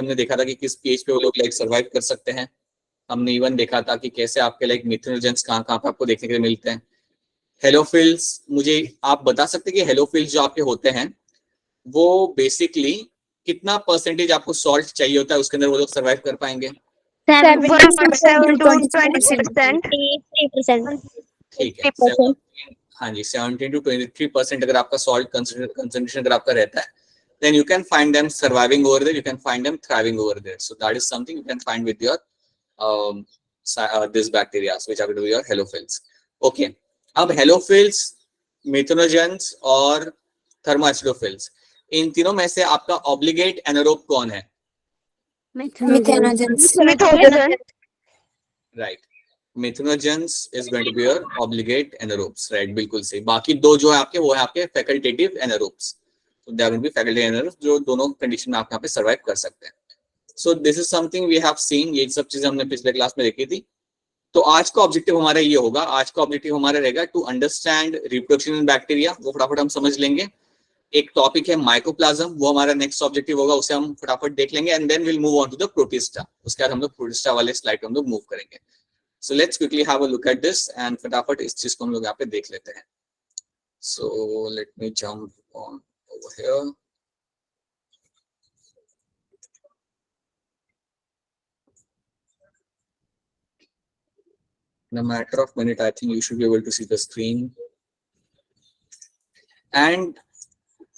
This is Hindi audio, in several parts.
हमने देखा था कि किस पीएच पे वो लोग लाइक सर्वाइव कर सकते हैं। हमने इवन देखा था कि कैसे आपके लाइक मिथुनोजेंस कहाँ कहाँ पे आपको देखने के लिए मिलते हैं। हेलोफिल्स, मुझे आप बता सकते हैं कि हेलोफिल्स जो आपके होते हैं वो बेसिकली कितना परसेंटेज आपको सॉल्ट चाहिए होता है उसके अंदर वो लोग सर्वाइव कर पाएंगे? 7 to 20%. ठीक है, हाँ जी, 17 to 23% अगर आपका सॉल्ट कंसंट्रेशन अगर आपका रहता है, then you can find them surviving over there, you can find them thriving over there. So that is something you can find with your this bacteria which are your helophils. Okay, अब helophils, methanogens और thermoacidophils, इन तीनों में से आपका ऑब्लिगेट एनारोब कौन है? Methanogens. Right, methanogens is going to be your obligate anaerobes, right, बिल्कुल सही। बाकी दो जो है आपके वो है आपके फैकल्टेटिव एनारोब्स, तो they are going to be facultative anaerobes जो दोनों कंडीशन में आप यहाँ पे सर्वाइव कर सकते हैं। So this is something we have seen, ये सब चीजें हमने पिछले क्लास में देखी थी। तो आज का ऑब्जेक्टिव हमारा ये होगा, आज का ऑब्जेक्टिव हमारा रहेगा to understand reproduction in bacteria, वो फटाफट हम समझ लेंगे। एक टॉपिक है माइकोप्लाज्म, वो हमारा नेक्स्ट ऑब्जेक्टिव होगा, उसे हम फटाफट देख लेंगे and then will move on to the Protista. उसके बाद हम लोग प्रोटिस्टा वाले स्लाइड पे हम लोग मूव करेंगे। So let's quickly have a look at this and फटाफट इस चीज को हम लोग यहाँ पे देख लेते हैं। So let me jump on over here. In a matter of minute, I think you should be able to see the screen. And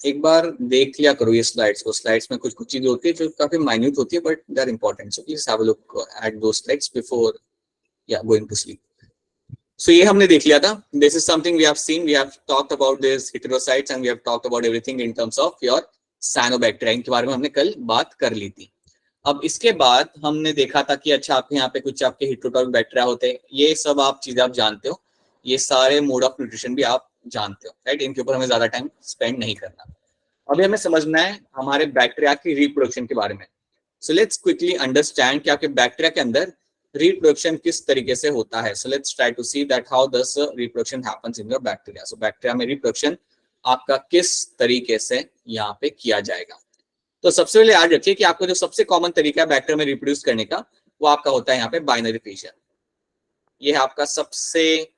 एक बार देख लिया करो ये स्लाइड्स को, स्लाइड्स में कुछ चीजें होती है जो काफी माइन्यूट होती है but they are important, so please have a look at those slides before going to sleep. So ये हमने देख लिया था, this is something we have seen, we have talked about this heterocytes and we have talked about everything in terms of your cyanobacteria, इनके बारे में हमने कल बात कर ली थी। अब इसके बाद हमने देखा था कि अच्छा आपके यहाँ पे कुछ आपके हेटेरोट्रॉपिक बैक्टीरिया होते हैं, ये सब आप चीजें आप जानते हो, ये सारे मोड ऑफ न्यूट्रिशन भी आप जानते हो, राइट, इनके ऊपर हमें ज्यादा टाइम स्पेंड नहीं करना। अभी हमें समझना है हमारे बैक्टीरिया की रिप्रोडक्शन के बारे में। सो लेट्स क्विकली अंडरस्टैंड कि आपके बैक्टीरिया के अंदर रिप्रोडक्शन किस तरीके से होता है। So let's try to see that how this reproduction happens in your bacteria. So bacteria में रिप्रोडक्शन आपका किस तरीके से यहाँ पे किया जाएगा। तो सबसे पहले याद रखिए कि आपको जो सबसे कॉमन तरीका है बैक्टीरिया में रिप्रोड्यूस करने का वो आपका होता है यहाँ पे बाइनरी फिशन। ये है आपका सबसे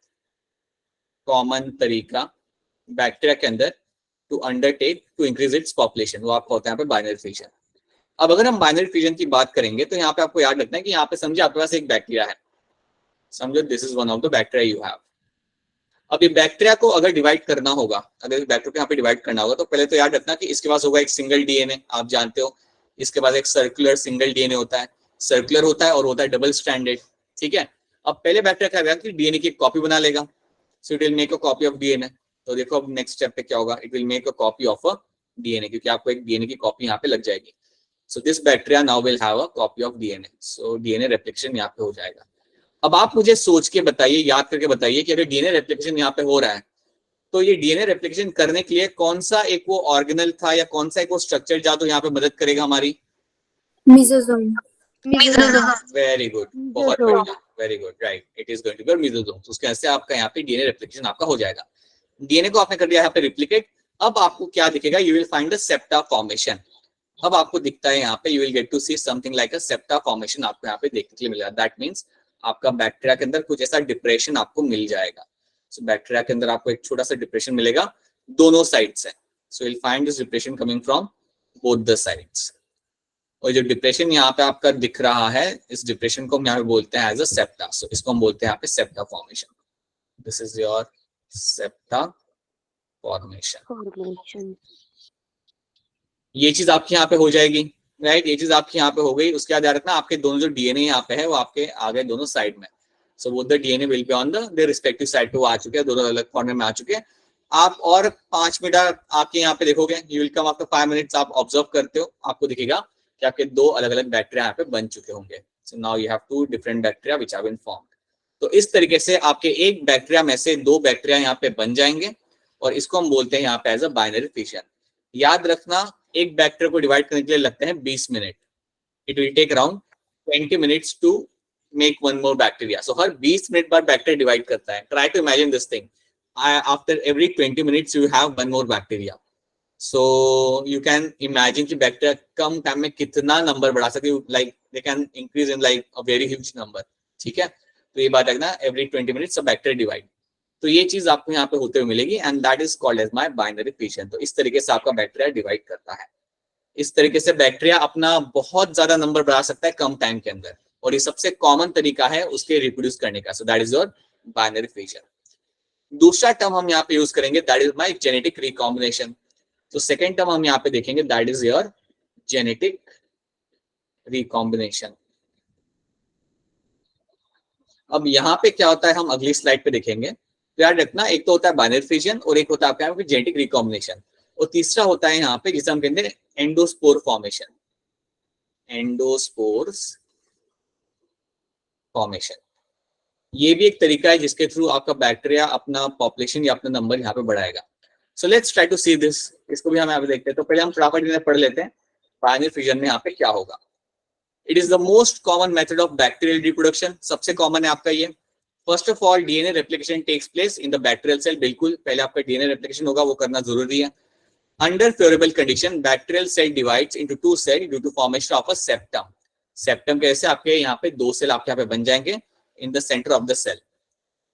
कॉमन तरीका बैक्टीरिया के अंदर to undertake to increase its population, वो आपका होता है यहाँ पे बाइनरी फिशन। अब अगर हम बाइनरी फिजन की बात करेंगे तो यहाँ पे आपको याद रखना है कि यहाँ पे समझे आपके पास एक बैक्टीरिया है, समझो this is one of the bacteria you have. अब ये बैक्टीरिया को अगर डिवाइड करना होगा, अगर बैक्टीरिया को यहाँ पे डिवाइड करना होगा तो पहले तो याद रखना कि इसके पास होगा एक सिंगल डीएनए, आप जानते हो इसके पास एक सर्कुलर सिंगल डीएनए होता है, सर्कुलर होता है और होता है डबल स्ट्रैंडेड, ठीक है। अब पहले बैक्टीरिया क्या करेगा कि डीएनए की कॉपी बना लेगा, so it will make a copy of DNA. तो देखो अब नेक्स्ट स्टेप पे क्या होगा, it will make a copy of a DNA, क्योंकि आपको एक डीएनए की कॉपी यहाँ पे लग जाएगी। So this bacteria now will have a copy of DNA. So DNA replication यहाँ पे हो जाएगा। अब आप मुझे सोच के बताइए, याद करके बताइए कि अगर DNA replication यहाँ पे हो रहा है तो ये DNA replication करने के लिए कौन सा एक वो ऑर्गेनल था या कौन सा एक वो स्ट्रक्चर जा तो यहाँ पे मदद करेगा हमारी? Mesosome. वेरी गुड, बहुत बढ़िया, very good, right, it is going to be mesosome. उसके वजह से आपका यहाँ पे डीएनए रेप्लिकेशन आपका हो जाएगा। डीएनए को आपने कर दिया यहाँ पे रिप्लिकेट। अब आपको क्या दिखेगा, you will find the septa formation. अब आपको दिखता है यहाँ पे you will get to see something like a septa formation, आपको यहाँ पे देखने के लिए मिलेगा। दैट मींस आपका बैक्टीरिया के अंदर कुछ ऐसा डिप्रेशन आपको मिल जाएगा। सो बैक्टीरिया के अंदर आपको एक छोटा सा डिप्रेशन मिलेगा दोनों साइड से। So will find this depression coming from both the sides. और जो डिप्रेशन यहाँ पे आपका दिख रहा है, इस डिप्रेशन को हम यहाँ पे बोलते हैं एज अ सेप्टा। सो इसको हम बोलते हैं यहाँ पे septa formation. This is your septa formation. ये चीज आपके यहाँ पे हो जाएगी, राइट, ये चीज आपके यहाँ पे हो गई। उसके बाद याद रखना आपके दोनों जो डीएनए यहाँ पे है वो आपके आ गए दोनों साइड में। सो वो the DNA will be on the respective side पे वो आ चुके हैं, दोनों अलग कॉर्नर में आ चुके हैं। आप और 5 मिनट आपके यहाँ पे देखोगे, you will come after 5 minutes, आप ऑब्जर्व करते हो, आपको दिखेगा कि आपके दो अलग अलग बैक्टीरिया यहाँ पे बन चुके होंगे। So now you have two different bacteria which have been formed. तो इस तरीके से आपके एक बैक्टीरिया में से दो बैक्टीरिया यहाँ पे बन जाएंगे और इसको हम बोलते हैं यहाँ पे एज अ बाइनरी फिशन। याद रखना एक बैक्टीरिया को डिवाइड करने के लिए लगते हैं 20 minute. It will take around 20 minutes to make one more bacteria. So हर 20 मिनट बाद बैक्टीरिया डिवाइड करता है। Try to imagine this thing, after every 20 minutes you have one more bacteria. So you can imagine कि बैक्टीरिया कम टाइम में कितना नंबर बढ़ा सकते, like they can increase in like a very huge number, ठीक है। तो ये बात रखना, एवरी 20 मिनट्स बैक्टीरिया डिवाइड। तो ये चीज आपको यहाँ पे होते हुए मिलेगी, and that is called as my binary fission. तो इस तरीके से आपका बैक्टीरिया डिवाइड करता है। इस तरीके से बैक्टीरिया अपना बहुत ज्यादा नंबर बढ़ा सकता है कम टाइम के अंदर, और ये सबसे कॉमन तरीका है उसके रिप्रोड्यूस करने का। सो that is your binary fission. दूसरा टर्म हम यहाँ पे यूज करेंगे, that is my genetic recombination. तो सेकेंड टर्म हम यहाँ पे देखेंगे, that is your genetic recombination. अब यहाँ पे क्या होता है हम अगली स्लाइड पे देखेंगे। तो याद रखना, एक तो होता है बाइनरी फिशन और एक होता है आपका जेनेटिक रिकॉम्बिनेशन, और तीसरा होता है यहाँ पे जिसे हम कहते हैं एंडोस्पोर फॉर्मेशन। एंडोस्पोर्स फॉर्मेशन ये भी एक तरीका है जिसके थ्रू आपका बैक्टीरिया अपना पॉपुलेशन या अपना नंबर यहाँ पे बढ़ाएगा। So let's try to see this. इसको भी हम यहाँ पे देखते हैं। तो पहले हम फटाफट पढ़ लेते हैं बाइनरी फिशन में यहाँ पे क्या होगा। It is the most common method of bacterial reproduction. सबसे कॉमन है आपका ये। First of all DNA replication takes place in the bacterial cell. बिल्कुल पहले आपका डीएनए रेप्लिकेशन होगा, वो करना जरूरी है। Under favourable condition bacterial cell divides into two cell due to formation of a septum. Septum के जैसे आपके यहाँ पे दो सेल आपके यहाँ पे बन जाएंगे in the center of the cell.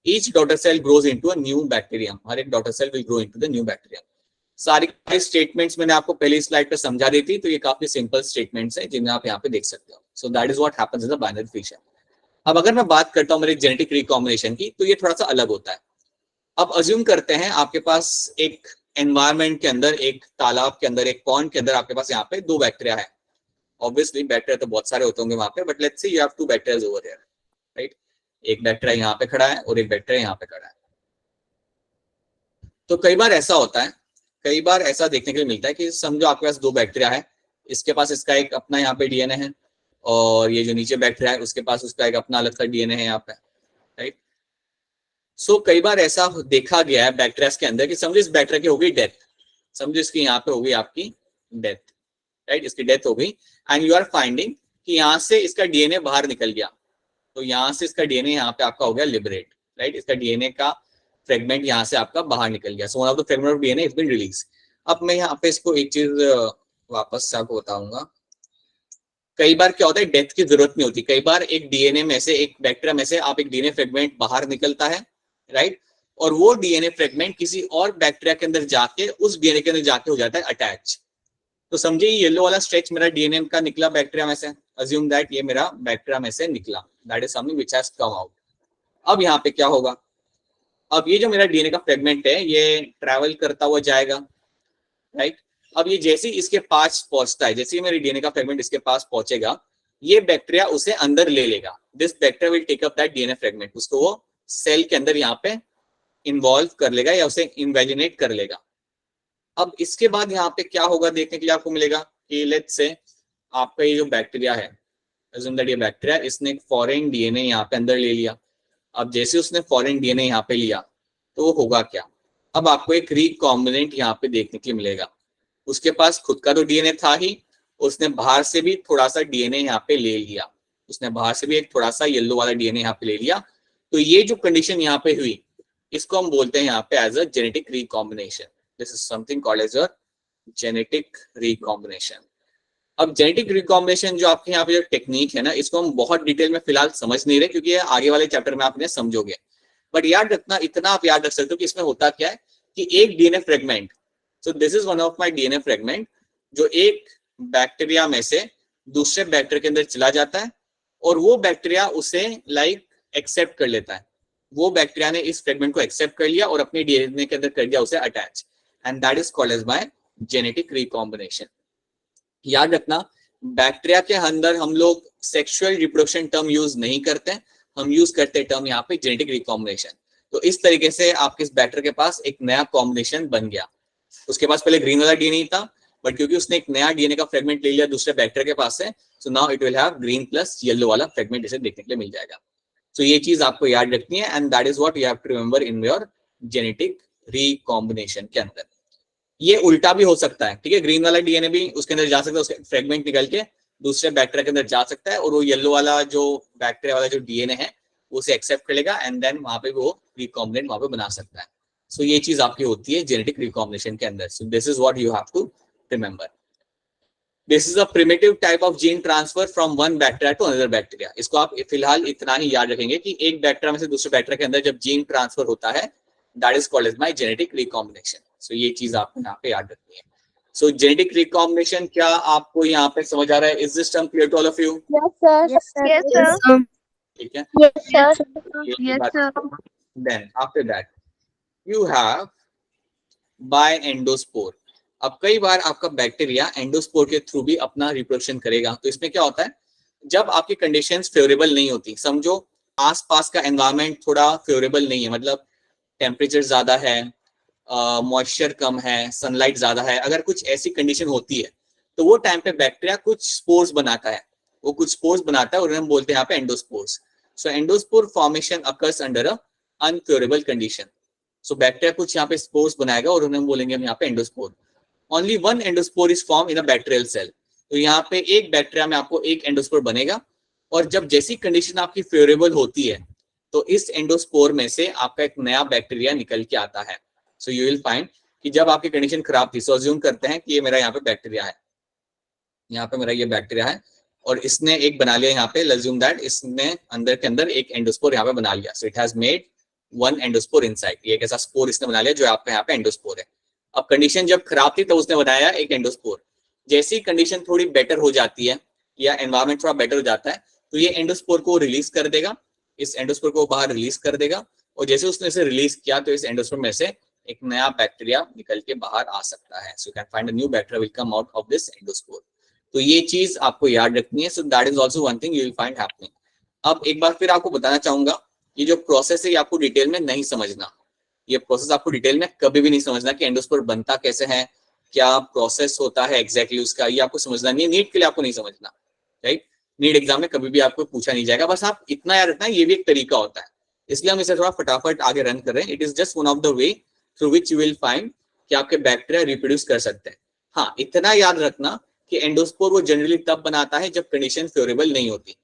Each daughter cell grows into a new bacterium. हर एक daughter cell will grow into the new bacterium. सारी स्टेटमेंट्स मैंने आपको पहली स्लाइड पे समझा दी थी, तो ये काफी सिंपल स्टेटमेंट्स हैं जिन्हें आप यहाँ पे देख सकते हो। सो that is what happens in the binary fission. अब अगर मैं बात करता हूँ मेरे जेनेटिक रिकॉम्बिनेशन की, तो ये थोड़ा सा अलग होता है। अब अज्यूम करते हैं आपके पास एक एनवायरमेंट के अंदर, एक तालाब के अंदर, एक पॉन्ड के अंदर आपके पास यहाँ पे दो बैक्टीरिया है। ऑब्वियसली बैक्टीरिया तो बहुत सारे होते होंगे वहां पे, but let's say you have two bacteria over here, right. एक बैक्टीरिया यहाँ पे खड़ा है और एक बैक्टीरिया यहाँ पे खड़ा है। तो कई बार ऐसा होता है, कई बार ऐसा देखने के लिए मिलता है कि समझो आपके पास दो बैक्टीरिया है, इसके पास इसका एक अपना यहाँ पे डीएनए है, और ये जो नीचे बैक्टीरिया है उसके पास उसका एक अपना अलग सा डीएनए है यहाँ पे, राइट। सो कई बार ऐसा देखा गया है बैक्टीरिया के अंदर कि समझो इस बैक्टीरिया की हो गई डेथ, समझो इसकी यहाँ पे हो गई आपकी डेथ, राइट, इसकी डेथ हो गई, एंड यू आर फाइंडिंग कि यहाँ से इसका डीएनए बाहर निकल गया। तो यहाँ से इसका डीएनए यहाँ पे आपका हो गया लिबरेट, राइट। इसका डीएनए का फ्रेगमेंट यहाँ से आपका बाहर निकल गया। So one of the fragment of DNA is been release. अब मैं यहाँ पे इसको एक चीज वापस से आपको बताऊंगा। कई बार क्या होता है, डेथ की जरूरत नहीं होती। कई बार एक डीएनए में से, एक बैक्टीरिया में से आप एक डीएनए फ्रेगमेंट बाहर निकलता है, राइट, और वो डीएनए फ्रेगमेंट किसी और बैक्टीरिया के अंदर जाके उस डीएनए के अंदर जाके हो जाता है अटैच। तो समझिए येलो वाला स्ट्रेच मेरा डीएनए का निकला बैक्टीरिया में से। अज्यूम दैट ये मेरा बैक्टीरिया में से निकला, that is something which has come out. अब यहाँ पे क्या होगा, अब ये जो मेरा डीएनए का फ्रेगमेंट है ये ट्रैवल करता हुआ जाएगा, राइट। अब ये जैसे ही इसके पास पहुंचता है, जैसे ही मेरे डीएनए का फ्रेगमेंट इसके पास पहुंचेगा, ये बैक्टीरिया उसे अंदर ले लेगा। This bacteria will take up that DNA fragment. उसको वो सेल के अंदर यहाँ पे इन्वॉल्व कर लेगा या उसे इन्वेजिनेट कर लेगा। अब इसके बाद यहाँ पे क्या होगा देखने के लिए आपको मिलेगा कि लेट्स से आपका ये जो बैक्टीरिया है, ये बैक्टीरिया, इसने एक फॉरेन डीएनए यहाँ पे अंदर ले लिया। अब जैसे उसने फॉरेन डीएनए यहाँ पे लिया तो वो होगा क्या, अब आपको एक रिकॉम्बिनेंट यहाँ पे देखने के लिए मिलेगा। उसके पास खुद का तो डीएनए था ही, उसने बाहर से भी थोड़ा सा डीएनए यहाँ पे ले लिया। उसने बाहर से भी एक थोड़ा सा येलो वाला डीएनए यहाँ पे ले लिया। तो ये जो कंडीशन यहाँ पे हुई, इसको हम बोलते हैं यहाँ पे as a genetic recombination. This is something called as a genetic recombination. अब जेनेटिक रिकॉम्बिनेशन जो आपके यहाँ पे जो टेक्निक है ना, इसको हम बहुत डिटेल में फिलहाल समझ नहीं रहे, क्योंकि आगे वाले चैप्टर में आप इन्हें समझोगे। बट याद रखना, इतना आप याद रख सकते हो कि इसमें होता क्या है कि एक DNA fragment, so this is one of my DNA fragment, जो एक बैक्टीरिया में से दूसरे बैक्टीरिया के अंदर चला जाता है, और वो बैक्टीरिया उसे लाइक एक्सेप्ट कर लेता है। वो बैक्टीरिया ने इस फ्रेगमेंट को एक्सेप्ट कर लिया और अपने डीएनए के अंदर कर दिया उसे attach, and that is called as by genetic recombination. याद रखना, बैक्टीरिया के अंदर हम लोग सेक्सुअल रिप्रोडक्शन टर्म यूज नहीं करते, हम यूज करते टर्म यहाँ पे जेनेटिक रिकॉम्बिनेशन। तो इस तरीके से आपके इस बैक्टीरिया के पास एक नया कॉम्बिनेशन बन गया। उसके पास पहले ग्रीन वाला डीएनए था, बट क्योंकि उसने एक नया डीएनए का फ्रेगमेंट ले लिया दूसरे बैक्टीरिया के पास से, so now it will have green plus yellow वाला फ्रेगमेंट इसे देखने के लिए मिल जाएगा। सो ये चीज आपको याद रखनी है, and that is what you have to remember in your genetic recombination के अंदर। ये उल्टा भी हो सकता है, ठीक है, ग्रीन वाला डीएनए भी उसके अंदर जा सकता है, उसके फ्रेगमेंट निकल के दूसरे बैक्टीरिया के अंदर जा सकता है, और वो येलो वाला जो बैक्टीरिया वाला जो डीएनए है उसे एक्सेप्ट कर लेगा, एंड देन वहां पे वो रिकॉम्बिनेंट वहां पे बना सकता है। सो ये चीज आपकी होती है जेनेटिक रिकॉम्बिनेशन के अंदर. So this is what you have to remember. This is a primitive type of gene transfer from one bacteria to another bacteria. इसको आप फिलहाल इतना ही याद रखेंगे कि एक बैक्टीरिया में से दूसरे बैक्टीरिया के अंदर जब जीन ट्रांसफर होता है, that is called as my genetic recombination. So ये चीज आपको यहाँ पे याद रखनी है. सो जेनेटिक रिकॉम्बिनेशन क्या आपको यहाँ पे समझ आ रहा है? Is this term clear to all of you? Yes, sir. ठीक है. Yes, sir. Yes, sir. Then after that you have by endospore. अब कई बार आपका बैक्टीरिया एंडोस्पोर के थ्रू भी अपना रिप्रोडक्शन करेगा. तो इसमें क्या होता है, जब आपकी कंडीशंस फेवरेबल नहीं होती, समझो आसपास का एनवायरनमेंट थोड़ा फेवरेबल नहीं है, मतलब टेम्परेचर ज्यादा है, मॉइस्चर कम है, सनलाइट ज्यादा है, अगर कुछ ऐसी कंडीशन होती है तो वो टाइम पे बैक्टीरिया कुछ स्पोर्स बनाता है. वो कुछ स्पोर्स बनाता है और हम बोलते हैं यहाँ पे endospores. So endospore formation occurs under a unfavourable condition. So bacteria कुछ यहाँ पे स्पोर्स बनाएगा और उन्हें बोलेंगे हम यहाँ पे endospore. Only one endospore is form in a bacterial cell. तो यहाँ पे एक बैक्टीरिया में आपको एक एंडोस्पोर बनेगा, और जब जैसी कंडीशन आपकी फेवरेबल होती है तो इस एंडोस्पोर में से आपका एक नया बैक्टीरिया निकल के आता है. सो यू विल फाइंड कि जब आपकी कंडीशन खराब थी, सो अज्यूम करते हैं कि ये मेरा यहाँ पे बैक्टीरिया है, यहाँ पे मेरा ये बैक्टीरिया है और इसने एक बना लिया यहाँ पे, अज्यूम दैट इसने अंदर के अंदर एक एंडोस्पोर यहाँ पे बना लिया. So it has made one endospore inside. ये एक ऐसा स्पोर इसने बना लिया जो आपका यहाँ पे एंडोस्पोर है. अब कंडीशन जब खराब थी तो उसने बनाया एक एंडोस्पोर. जैसी कंडीशन थोड़ी बेटर हो जाती है या एनवायरमेंट थोड़ा बेटर हो जाता है तो ये एंडोस्पोर को रिलीज कर देगा, इस एंडोस्पोर को बाहर रिलीज कर देगा, और जैसे उसने इसे रिलीज किया तो इस एंडोस्पोर में से एक नया बैक्टीरिया निकल के बाहर आ सकता है. So you can find a new bacteria will come out of this endospore. तो ये चीज आपको याद रखनी है. So that is also one thing you will find happening. अब एक बार फिर आपको बताना चाहूंगा, ये जो प्रोसेस है ये आपको डिटेल में नहीं समझना. ये प्रोसेस आपको डिटेल में कभी भी नहीं समझना कि एंडोस्पोर बनता कैसे है, क्या प्रोसेस होता है एग्जैक्टली उसका, ये आपको समझना नहीं है. नीट के लिए आपको नहीं समझना, राइट? नीट एग्जाम में कभी भी आपको पूछा नहीं जाएगा. बस आप इतना याद रखना, ये भी एक तरीका होता है, इसलिए हम इसे थोड़ा फटाफट आगे रन कर रहे हैं. It is just one of the way through which you will find कि आपके बैक्टीरिया रिप्रोड्यूस कर सकते हैं. हाँ, इतना याद रखना कि एंडोस्पोर वो जनरली तब बनाता है जब कंडीशन फेवरेबल नहीं होती.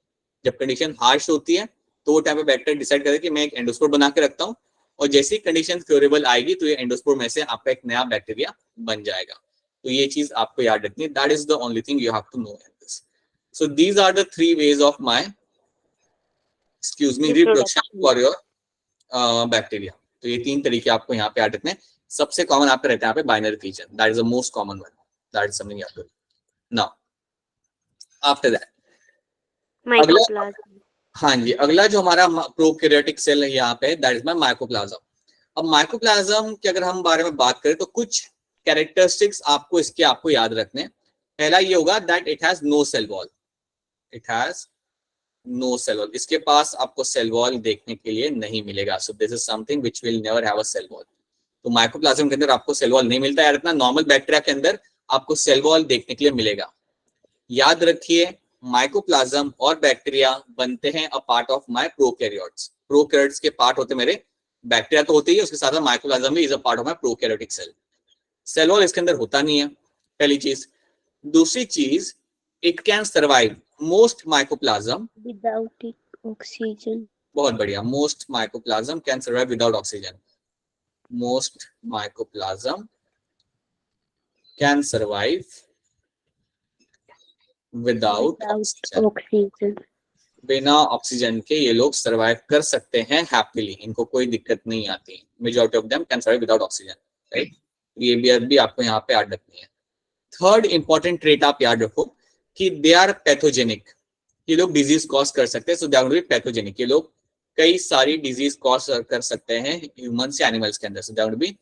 जब कंडीशन हार्श होती है तो वो टाइम पे बैक्टीरिया डिसाइड करे कि मैं एक एंडोस्पोर बना के रखता हूँ, और जैसी कंडीशन फेवरेबल आएगी तो ये एंडोस्पोर में से आपका एक नया बैक्टीरिया बन जाएगा. तो ये चीज आपको याद रखनी है. That is the only thing you have to know in this. So these are the three ways of my reproduction for your bacteria. तो ये तीन तरीके आपको यहाँ पे याद रखने हैं. सबसे कॉमन आपके रहते हैं यहाँ पे binary feature. That is the most common one. That is something you have to now. After that अगला, हाँ जी, अगला जो हमारा प्रोकैरियोटिक सेल है यहाँ पे, दैट इज माय माइकोप्लाज्म. अब माइकोप्लाज्म के अगर हम बारे में बात करें तो कुछ कैरेक्टरिस्टिक्स आपको याद रखने. पहला ये होगा that it has no cell wall. It has no cell wall. इसके पास आपको सेल वॉल देखने के लिए नहीं मिलेगा. So this is something which will never have a cell wall. तो माइकोप्लाज्म के अंदर आपको सेल वॉल नहीं मिलता. याद रखना, नॉर्मल बैक्टीरिया के अंदर आपको सेल वॉल देखने के लिए मिलेगा. याद रखिए, माइकोप्लाज्म और बैक्टीरिया बनते हैं अ part of my prokaryotes. Prokaryotes के पार्ट होते मेरे बैक्टीरिया तो होते ही, उसके साथ माइकोप्लाज्म भी is a part of my prokaryotic cell. Cell wall इसके अंदर होता नहीं है, पहली चीज. दूसरी चीज, it can survive most mycoplasm Without oxygen. बहुत बढ़िया. Most mycoplasm can survive without oxygen. Most mycoplasm can survive without Oxygen. बिना ऑक्सीजन के ये लोग सर्वाइव कर सकते हैं हैप्पीली. इनको कोई दिक्कत नहीं आती. Majority of them can survive without oxygen, right? ये भी आपको यहाँ पे याद रखनी है. थर्ड इंपॉर्टेंट ट्रेट आप याद रखो कि दे आर पैथोजेनिक. ये लोग डिजीज कॉज कर सकते हैं. So they are going to be pathogenic. ये लोग कई सारी डिजीज कॉज कर सकते हैं ह्यूमंस या एनिमल्स के अंदर. So they are going to be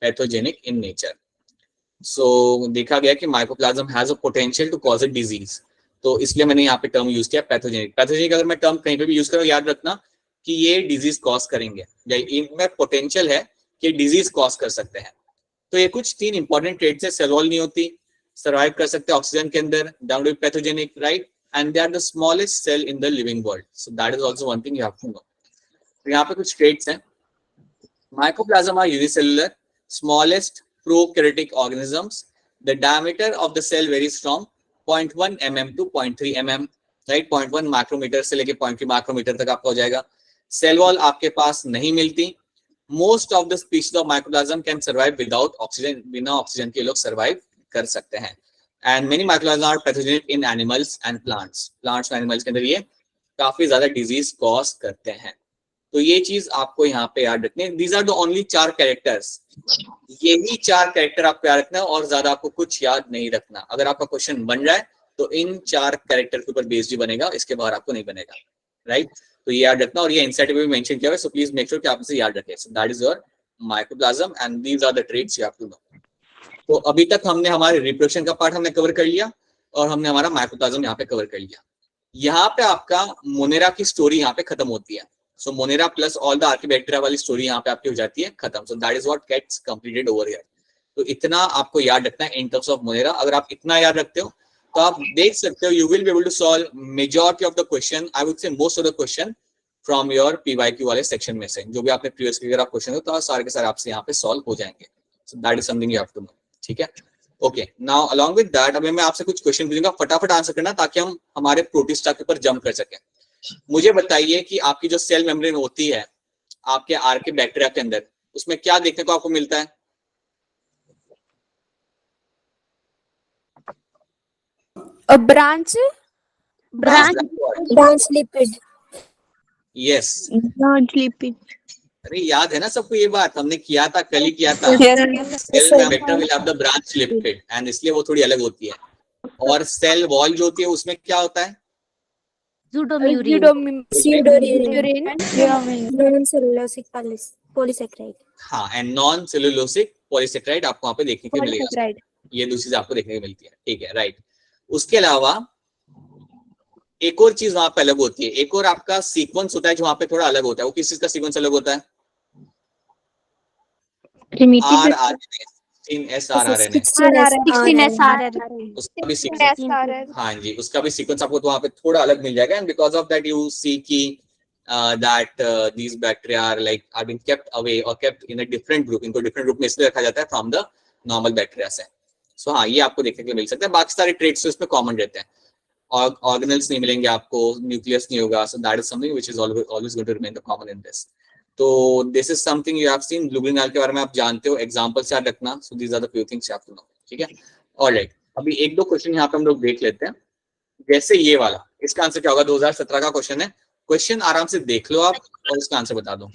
pathogenic in nature. So देखा गया कि mycoplasma has a potential to cause a disease. तो इसलिए मैंने यहाँ पे टर्म यूज किया पैथोजेनिक. पैथोजेनिक अगर मैं टर्म कहीं पे भी यूज करूँ, याद रखना कि ये डिजीज कॉज करेंगे या इनमें पोटेंशियल है कि डिजीज कॉज कर सकते हैं. तो ये कुछ तीन इंपॉर्टेंट ट्रेट्स है. सेल वॉल नहीं होती, सर्वाइव कर सकते हैं ऑक्सीजन के अंदर, down to pathogenic, right? And they are the smallest cell in the living world. So that is also one thing you have to know. तो यहाँ पे कुछ ट्रेट्स हैं. Mycoplasm are unicellular, smallest prokaryotic organisms. The diameter of the cell varies from 0.1 mm to 0.3 mm, right? 0.1 micrometre से लेके 0.3 माइक्रोमीटर तक आपका हो जाएगा. सेल वॉल आपके पास नहीं मिलती. Most of the species of microplasm can survive without oxygen, बिना ऑक्सीजन के लोग सर्वाइव कर सकते हैं। And many microplasm are pathogenic in animals and plants, plants और एनिमल्स के अंदर ये काफी ज्यादा डिजीज कॉज करते हैं। तो ये चीज आपको यहाँ पे याद रखनी है। These are the only 4 characters, यही 4 कैरेक्टर आपको याद रखना है और ज्यादा आपको कुछ याद नहीं रखना। अगर आपका क्वेश्चन बन जाए तो इन 4 कैरेक्टर के ऊपर बेस्ड ही बनेगा, इसके बाहर आपको नहीं बनेगा, राइट? तो ये याद रखना, और ये इनसाइट में भी मेंशन किया हुआ है, सो प्लीज मेक श्योर कि आप इसे याद रखें। So that is your microplasm and these are the traits you have to know. तो अभी तक हमने हमारे रिप्रोडक्शन का पार्ट हमने कवर कर लिया और हमने हमारा माइक्रोप्लाज्म यहाँ पे कवर कर लिया। यहाँ पे आपका मोनेरा की स्टोरी यहाँ पे खत्म होती है। So Monera plus all the archaebacteria वाली स्टोरी यहाँ पे आपकी हो जाती है खत्म। So that is what gets completed over here. तो इतना आपको याद रखना है इन टर्म्स ऑफ मोनेरा। अगर आप इतना याद रखते हो तो आप देख सकते हो you will be able to solve majority of the question, I would say most of the question from your PYQ वाले सेक्शन में से। जो भी आपने प्रीवियस अगर आप क्वेश्चन हो तो सारे के सारे आपसे यहाँ पे सॉल्व हो जाएंगे। So that is something you have to know, ठीक है? Okay, now along with that अभी मैं आपसे कुछ क्वेश्चन पूछूंगा, फटाफट आंसर करना ताकि हम हमारे प्रोटिस्टा के ऊपर जंप कर सकें। मुझे बताइए कि आपकी जो सेल मेम्ब्रेन होती है आपके आर्किबैक्टीरिया के अंदर, उसमें क्या देखने को आपको मिलता है? A branch lipid. Yes, Non-lipid. अरे याद है ना सबको, ये बात हमने किया था, कल ही किया था। Yes, cell sir. Membrane will have the branch lipid and इसलिए वो थोड़ी अलग होती है। और सेल वॉल जो होती है उसमें क्या होता है? Pseudourine. Non-cellulosic polysaccharide. हाँ, एंड नॉन सेलुलोसिक पॉलीसेक्राइड आपको वहाँ पे देखने को मिलेगा। ये दूसरी चीज आपको देखने को मिलती है, ठीक है, राइट। उसके अलावा एक और चीज वहां पे अलग होती है, एक और आपका सीक्वेंस होता है जो वहां पे थोड़ा अलग होता है। वो किस चीज का सीक्वेंस अलग होता है? RRNA, 16SRRNA. उसका भी सीक्वेंस, हाँ जी, उसका भी सीक्वेंस आपको तो वहां पे थोड़ा अलग मिल जाएगा। And because of that you see की that these bacteria are like are being kept away or kept in a different group. इनको different group में इसलिए रखा जाता है from the normal bacteria से। So हाँ, ये आपको देखने को मिल सकता है। बाकी सारे traits इसमें common रहते हैं। और organelles नहीं मिलेंगे आपको, nucleus नहीं होगा। So that is something which is always going to remain the common in this. तो this is something you have seen. Lubrinol के बारे में आप जानते हो, examples याद रखना। So these are the few things you have to know. ठीक है? Alright, अभी एक दो क्वेश्चन यहाँ पे हम लोग देख लेते हैं। जैसे ये वाला, इसका आंसर क्या होगा? 2017 का क्वेश्चन है। क्वेश्चन आराम से देख लो आप और इसका आंसर बता दो।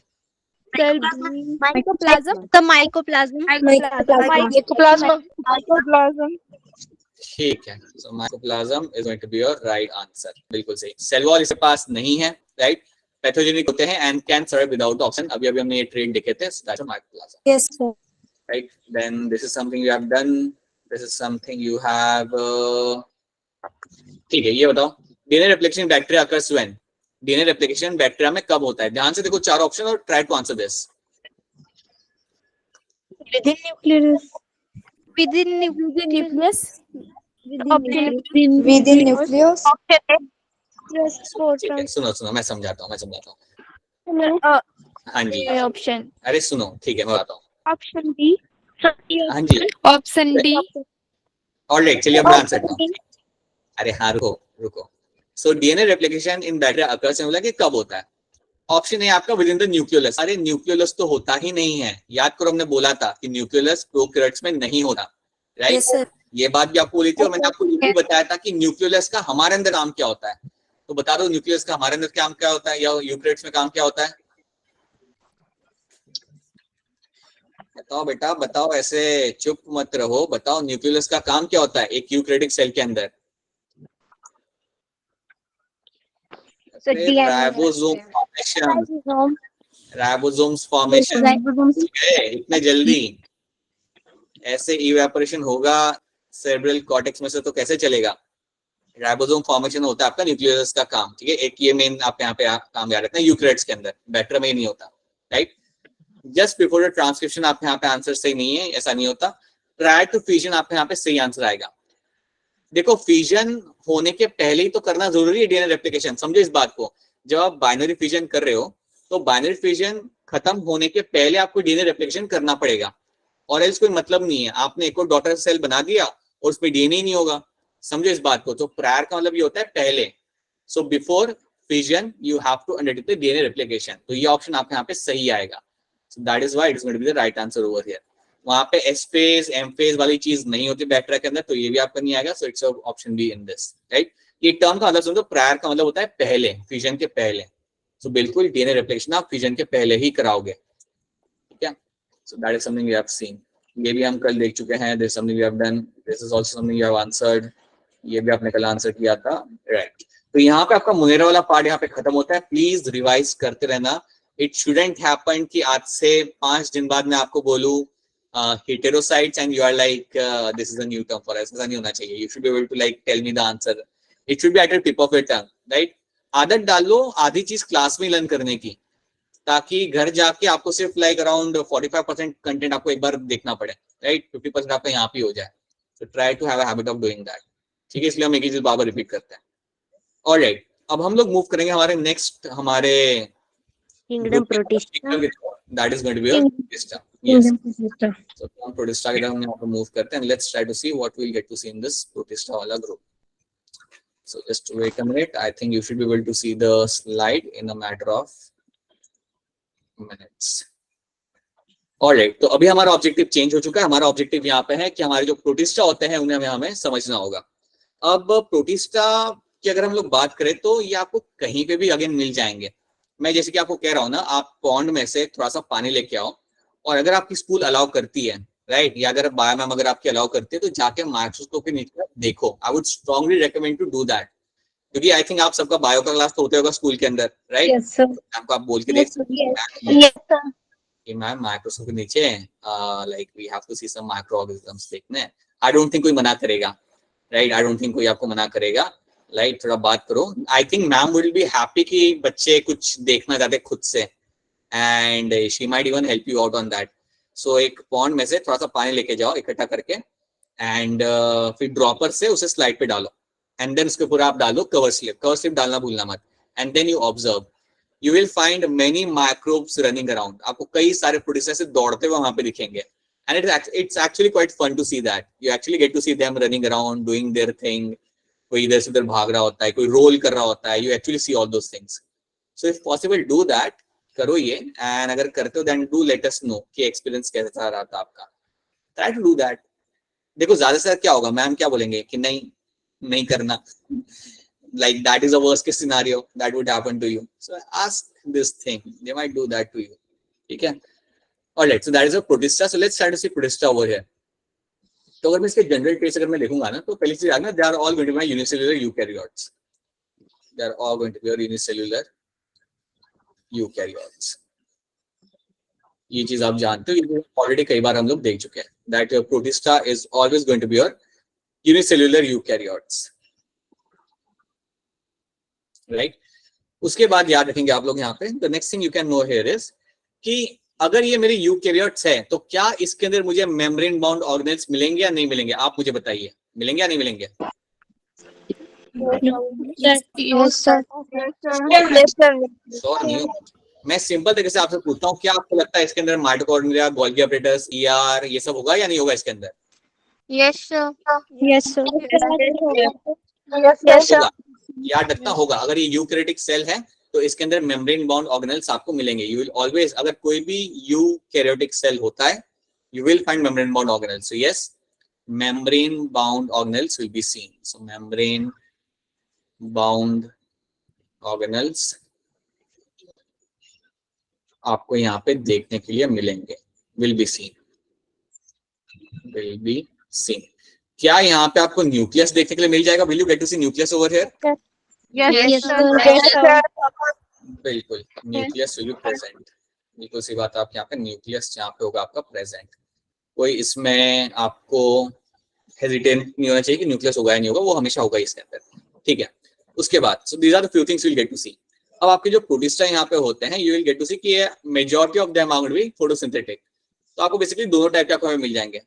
ठीक है, so mycoplasma is going to be your right answer, बिल्कुल सही। सेल वॉल इसके पास नहीं है, राइट? पैथोजेनिक होते हैं and can survive without oxygen. अभी अभी हमने ये ट्रेड देखे थे, so that's mycoplasm. Yes, sir. Right, then this is something you have done, this is something you have, ठीक है। ये बताओ, DNA replication bacteria occurs when? DNA replication bacteria में कब होता है? ध्यान से देखो 4 ऑप्शन और try to answer this. Within nucleus. Within nucleus. Within nucleus. ठीक है, सुनो मैं समझाता हूँ। हाँ जी, Option. अरे सुनो, ठीक है मैं बताता हूँ। Option D. हाँ जी, Option D. ऑलराइट, चलिए अब आंसर करता हूँ। अरे हाँ, रुको। सो डीएनए रेप्लिकेशन इन बैक्टीरिया अकर्स बोला कि कब होता है? ऑप्शन है आपका विद इन द न्यूक्लियोलस। अरे न्यूक्लियोलस तो होता ही नहीं है, याद करो हमने बोला था कि न्यूक्लियोलस प्रोकैरियोट्स में नहीं होता, राइट? Yes, sir. ये बात भी आपको बोली थी और मैंने आपको ये भी बताया था कि न्यूक्लियोलस का हमारे अंदर काम क्या होता है। तो बता दो न्यूक्लियस का हमारे अंदर काम क्या होता है या यूकैरियोट्स में काम क्या होता है? बताओ बेटा, बताओ, ऐसे चुप मत रहो, बताओ न्यूक्लियस का काम क्या होता है एक यूकैरियोटिक सेल के अंदर? Ribosome formation, ribosomes formation. इतने जल्दी ऐसे इवेपोरेशन होगा सेरेब्रल कॉर्टेक्स में से तो कैसे चलेगा? राइबोसोम फॉर्मेशन होता है आपका न्यूक्लियस का काम, ठीक है? एक ये मेन आप यहाँ पे काम याद रखते हैं, यूकैरियोट्स के अंदर, बैक्टीरिया में ही नहीं होता, right? Just before the transcription आप यहाँ पे आंसर सही नहीं है, ऐसा नहीं होता। प्रायर टू फ्यूजन आप यहाँ पे सही आंसर आएगा। देखो, फ्यूजन होने के पहले ही तो करना जरूरी है डीएनए रेप्लिकेशन, समझो इस बात को। जब आप बाइनरी फ्यूजन कर रहे हो तो बाइनरी फ्यूजन खत्म होने के पहले आपको डीएनए रेप्लिकेशन करना पड़ेगा, और एल्स कोई मतलब नहीं है आपने एक और डॉटर सेल बना दिया और उसमें डीएनए नहीं होगा, समझो इस बात को। तो प्रायर का मतलब ये होता है पहले। So before fusion you have to undertake the DNA replication. तो ये ऑप्शन आपके यहाँ पे सही आएगा। So that is why it is going to be the right answer over here. वहां पे S phase M phase वाली चीज नहीं होती बैक्टीरिया के अंदर, तो ये भी आपका नहीं आएगा. So it's option be in this, right. ये टर्म का मतलब समझो, प्रायर का मतलब होता है पहले, फ्यूजन के पहले. सो बिल्कुल डीएनए रेप्लिकेशन आप फ्यूजन के पहले ही कराओगे, ठीक है. So that is something we have seen. ये भी हम कल देख चुके हैं. This something we have done. This is also something you have answered. ये भी आपने कल आंसर किया था, राइट. तो यहाँ पे आपका मुनेरा वाला पार्ट यहाँ पे खत्म होता है. प्लीज रिवाइज करते रहना. इट शुडंट हैपन कि आज से 5 दिन बाद मैं आपको बोलूं heterocytes and you are like this is a new term for us. ऐसा नहीं होना चाहिए. You should be able to like tell me the answer. It should be at the tip of your tongue, right? आदत डालो आधी चीज क्लास में लर्न करने की, ताकि घर जाके आपको सिर्फ लाइक अराउंड 45% कंटेंट आपको एक बार देखना पड़े, राइट. 50% आपका यहाँ पे हो जाए. So try to have a habit of doing that. ठीक है, इसलिए हम एक ही चीज बार बार रिपीट करते हैं. ऑलराइट, अब हम लोग मूव करेंगे हमारे नेक्स्ट हमारे Kingdom Protista. That is going to be a Protista. Yes. So हम Protista के तरफ हम यहाँ पे मूव करते हैं. Let's try to see what we'll get to see in this Protista वाला group. So just wait a minute. I think you should be able to see the slide in a matter of minutes. Alright, तो अभी हमारा ऑब्जेक्टिव चेंज हो चुका है. हमारा ऑब्जेक्टिव यहाँ पे है कि हमारे जो प्रोटिस्टा होते हैं उन्हें हमें समझना होगा. अब प्रोटिस्टा की अगर हम लोग बात करें तो ये आपको कहीं पे भी अगेन मिल जाएंगे. मैं जैसे कि आपको कह रहा हूँ ना, आप पॉन्ड में से थोड़ा सा पानी लेके आओ, और अगर आपकी स्कूल अलाउ करती है, राइट, या अगर बायो मैम अगर आपकी अलाउ करती है, तो जाके माइक्रोस्कोप के नीचे देखो. I would strongly recommend to do that, क्योंकि आई थिंक आप सबका बायो का क्लास तो होते होगा स्कूल के अंदर, राइट. Yes, sir. आपको आप बोल के देख सकते हैं Yes, sir. कि मैम माइक्रोस्कोप के नीचे like we have to see some microorganisms देखने. आई डोंट थिंक कोई मना करेगा, राइट. आई डोंट थिंक कोई आपको मना करेगा, राइट. थोड़ा बात करो. I think ma'am will be happy कि बच्चे कुछ देखना चाहते खुद से, and she might even help you out on that. So एक पॉन्ड में से थोड़ा सा पानी लेके जाओ इकट्ठा करके, एंड फिर ड्रॉपर से उसे स्लाइड पे डालो, एंड देन उसके ऊपर आप डालो कवर स्लिप डालना भूलना मत. And then you observe, you will find many microbes running around. आपको कई सारे प्रोटिस्टा से दौड़ते हुए वहां पे दिखेंगे, and it's actually quite fun to see that. You actually get to see them running around doing their thing. कोई इधर से उधर भाग रहा होता है, कोई रोल कर रहा होता है. You actually see all those things. So if possible do that, करो ये, and अगर करते हो then do let us know कि एक्सपीरियंस कैसा रहा था आपका. Try to do that. देखो ज्यादा से ज्यादा क्या होगा, मैम क्या बोलेंगे कि नहीं करना. Like that is a worst case scenario that would happen to you. So ask this thing. They might do that to you. Okay. All right. So that is a protista. So let's try to see protista over here. तो अगर मैं इसके जनरल ट्रेस अगर मैं लिखूंगा ना, तो पहली चीज आना, they are all going to be unicellular eukaryotes. They are all going to be unicellular eukaryotes. ये चीज आप जानते हो, ये ऑलरेडी कई बार हम लोग देख चुके हैं. That your protista is always going to be your unicellular eukaryotes. Right. उसके बाद याद रखेंगे आप लोग यहाँ पे, the next thing you can know here is कि अगर ये मेरे यूकैरियोट्स है, तो क्या इसके अंदर मुझे मेम्ब्रेन बाउंड ऑर्गेनेल्स मिलेंगे या नहीं मिलेंगे? आप मुझे बताइए, मिलेंगे या नहीं मिलेंगे? Yes, sir. Yes, sir. Sure नहीं हो? मैं सिंपल तरीके से आपसे पूछता हूँ, क्या आपको लगता है इसके अंदर माइटोकॉन्ड्रिया, गोल्गी apparatus, ER ये सब होगा या नहीं होगा इसके अंदर? Yes, sir. Yes, sir. Yes, sir. याद रखना होगा, अगर ये यूकैरियोटिक सेल है तो इसके अंदर मेम्ब्रेन बाउंड ऑर्गेनेल्स आपको मिलेंगे. यू विल ऑलवेज, अगर कोई भी यूकैरियोटिक सेल होता है, you will find membrane bound organelles. So yes, membrane bound organelles will be seen. So membrane bound organelles आपको यहाँ पे देखने के लिए मिलेंगे. will be seen. will be seen. क्या यहाँ पे आपको न्यूक्लियस देखने के लिए मिल जाएगा? will you get to see nucleus over here? Yes, sir. बिल्कुल, न्यूक्लियस will be present. बिल्कुल सी बात, आप यहाँ पे न्यूक्लियस यहाँ पे होगा आपका प्रेजेंट. कोई इसमें आपको हेजिटेट नहीं होना चाहिए कि न्यूक्लियस होगा या नहीं होगा, वो हमेशा होगा इसके अंदर. ठीक है. उसके बाद so these are the few things you will get to see. अब आपके जो प्रोटिस्टा यहाँ पे होते हैं, you will get to see कि majority of them are going to be photosynthetic. तो आपको बेसिकली दोनों टाइप के आपको मिल जाएंगे.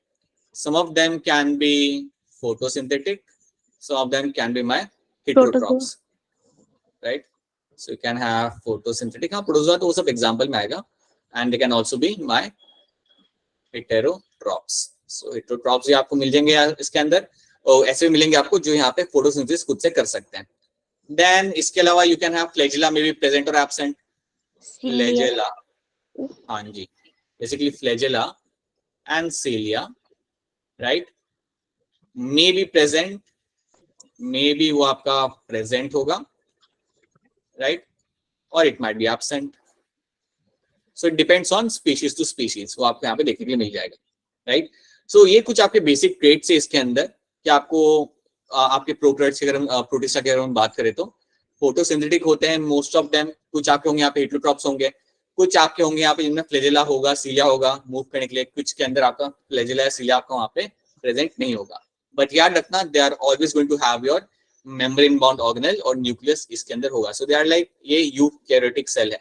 Some of them can be photosynthetic, some of them can be my heterotrophs, right. So you can have photosynthetic. हाँ, प्रोटोजोआ तो वो सब एग्जांपल में आएगा, and they can also be my heterotrophs. So heterotrophs ये आपको मिल जाएंगे इसके अंदर, और ऐसे भी मिलेंगे आपको जो यहाँ पे फोटोसिंथेसिस खुद से कर सकते हैं. देन इसके अलावा you can have flagella, may be present और एब्सेंट. फ्लैजेला, हाँ जी, basically flagella and cilia, right, may be present, may be वो आपका प्रेजेंट होगा, राइट, और it might be absent. So it depends on species to species, वो आपको यहाँ पे देखने के लिए मिल जाएगा, राइट. सो ये कुछ आपके बेसिक ट्रेट्स है इसके अंदर कि आपको आपके प्रोकैरियोट्स की अगर हम प्रोटिस्टा की अगर हम बात करें तो फोटोसिंथेटिक होते हैं मोस्ट ऑफ देम. कुछ आपके होंगे यहाँ पे हेटेरोट्रॉप्स होंगे, कुछ आपके होंगे यहाँ पे जिनमें फ्लैजेला होगा, सीलिया होगा मूव करने के लिए, कुछ के अंदर आपका फ्लैजेला या सीलिया आपका वहाँ पे प्रेजेंट नहीं होगा. बट याद रखना they are always going to have your membrane bound organelle और न्यूक्लियस इसके अंदर होगा. सो दे आर लाइक ये यूकैरियोटिक सेल है,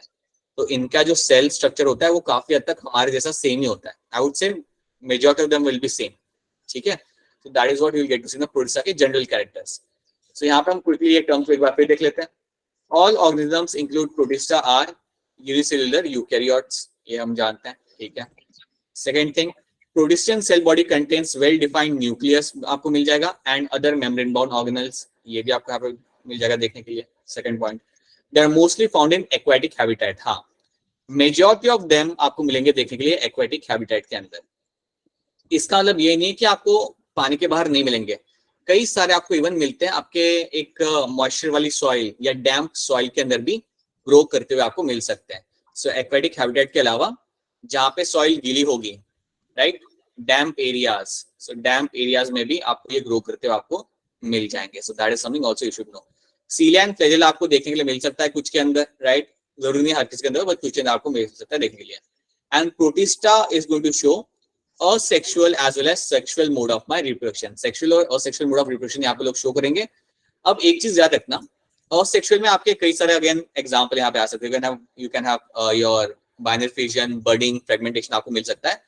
तो इनका जो सेल स्ट्रक्चर होता है वो काफी हद तक हमारे जैसा सेम ही होता है. I would say majority of them will be same, ठीक है. So that is what you will get to see in the protista के जनरल कैरेक्टर्स. सो यहाँ पे हम क्विकली ये टर्म्स एक बार फिर देख लेते हैं. All organisms include protista are unicellular eukaryotes, ये हम जानते हैं, ठीक है. Second thing, protistan cell body contains well defined nucleus आपको मिल जाएगा and other membrane bound organelles, ये भी आपको यहाँ पे मिल जाएगा देखने के लिए. Second point, they are mostly found in aquatic habitat. हाँ, मेजॉरिटी ऑफ देम आपको मिलेंगे देखने के लिए एक्वाटिक हैबिटेट के अंदर. इसका मतलब ये नहीं है कि आपको पानी के बाहर नहीं मिलेंगे, कई सारे आपको इवन मिलते हैं आपके एक मॉइस्चर वाली सॉइल या डैम्प सॉइल के अंदर भी ग्रो करते हुए आपको मिल सकते हैं. सो एक्वाटिक हैबिटेट के अलावा जहाँ पे सॉइल गीली होगी, राइट, डैम्प एरियाज, सो डैम्प एरियाज में भी आपको ये ग्रो करते हुए आपको मिल जाएंगे. So that is something also you should no. Cilia and flagella आपको देखने के लिए मिल सकता है कुछ के अंदर, राइट, जरूरी नहीं हर किसी के अंदर, बट कुछ के अंदर आपको मिल सकता है देखने के लिए. And protista is going to show asexual as well as sexual mode of my reproduction. Sexual और asexual mode of reproduction यहाँ पे लोग शो करेंगे. अब एक चीज याद रखना, asexual में आपके कई सारे अगेन एग्जांपल यहाँ पे आ सकते हैं. You can have your binary fission, budding, fragmentation आपको मिल सकता है.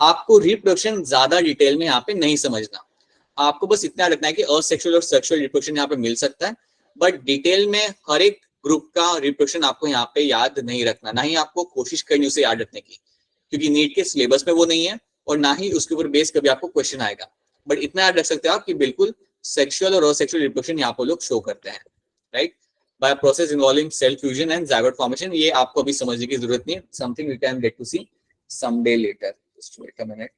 आपको रिप्रोडक्शन ज्यादा डिटेल में यहाँ पे नहीं समझना, आपको बस इतना रखना है कि asexual और sexual reproduction यहाँ पे मिल सकता है, बट डिटेल में हर एक ग्रुप का रिप्रोडक्शन आपको यहाँ पे याद नहीं रखना, ना ही आपको कोशिश करनी उसे याद रखने की, क्योंकि नीट के सिलेबस में वो नहीं है और ना ही उसके ऊपर बेस कभी आपको क्वेश्चन आएगा. बट इतना याद रख सकते हो आप कि बिल्कुल सेक्सुअल और असेक्सुअल रिप्रोडक्शन यहाँ पर लोग शो करते हैं, right, by process involving cell fusion and zygote formation. ये आपको अभी समझने की जरूरत नहीं है, something we can get to see someday later. Just wait a minute,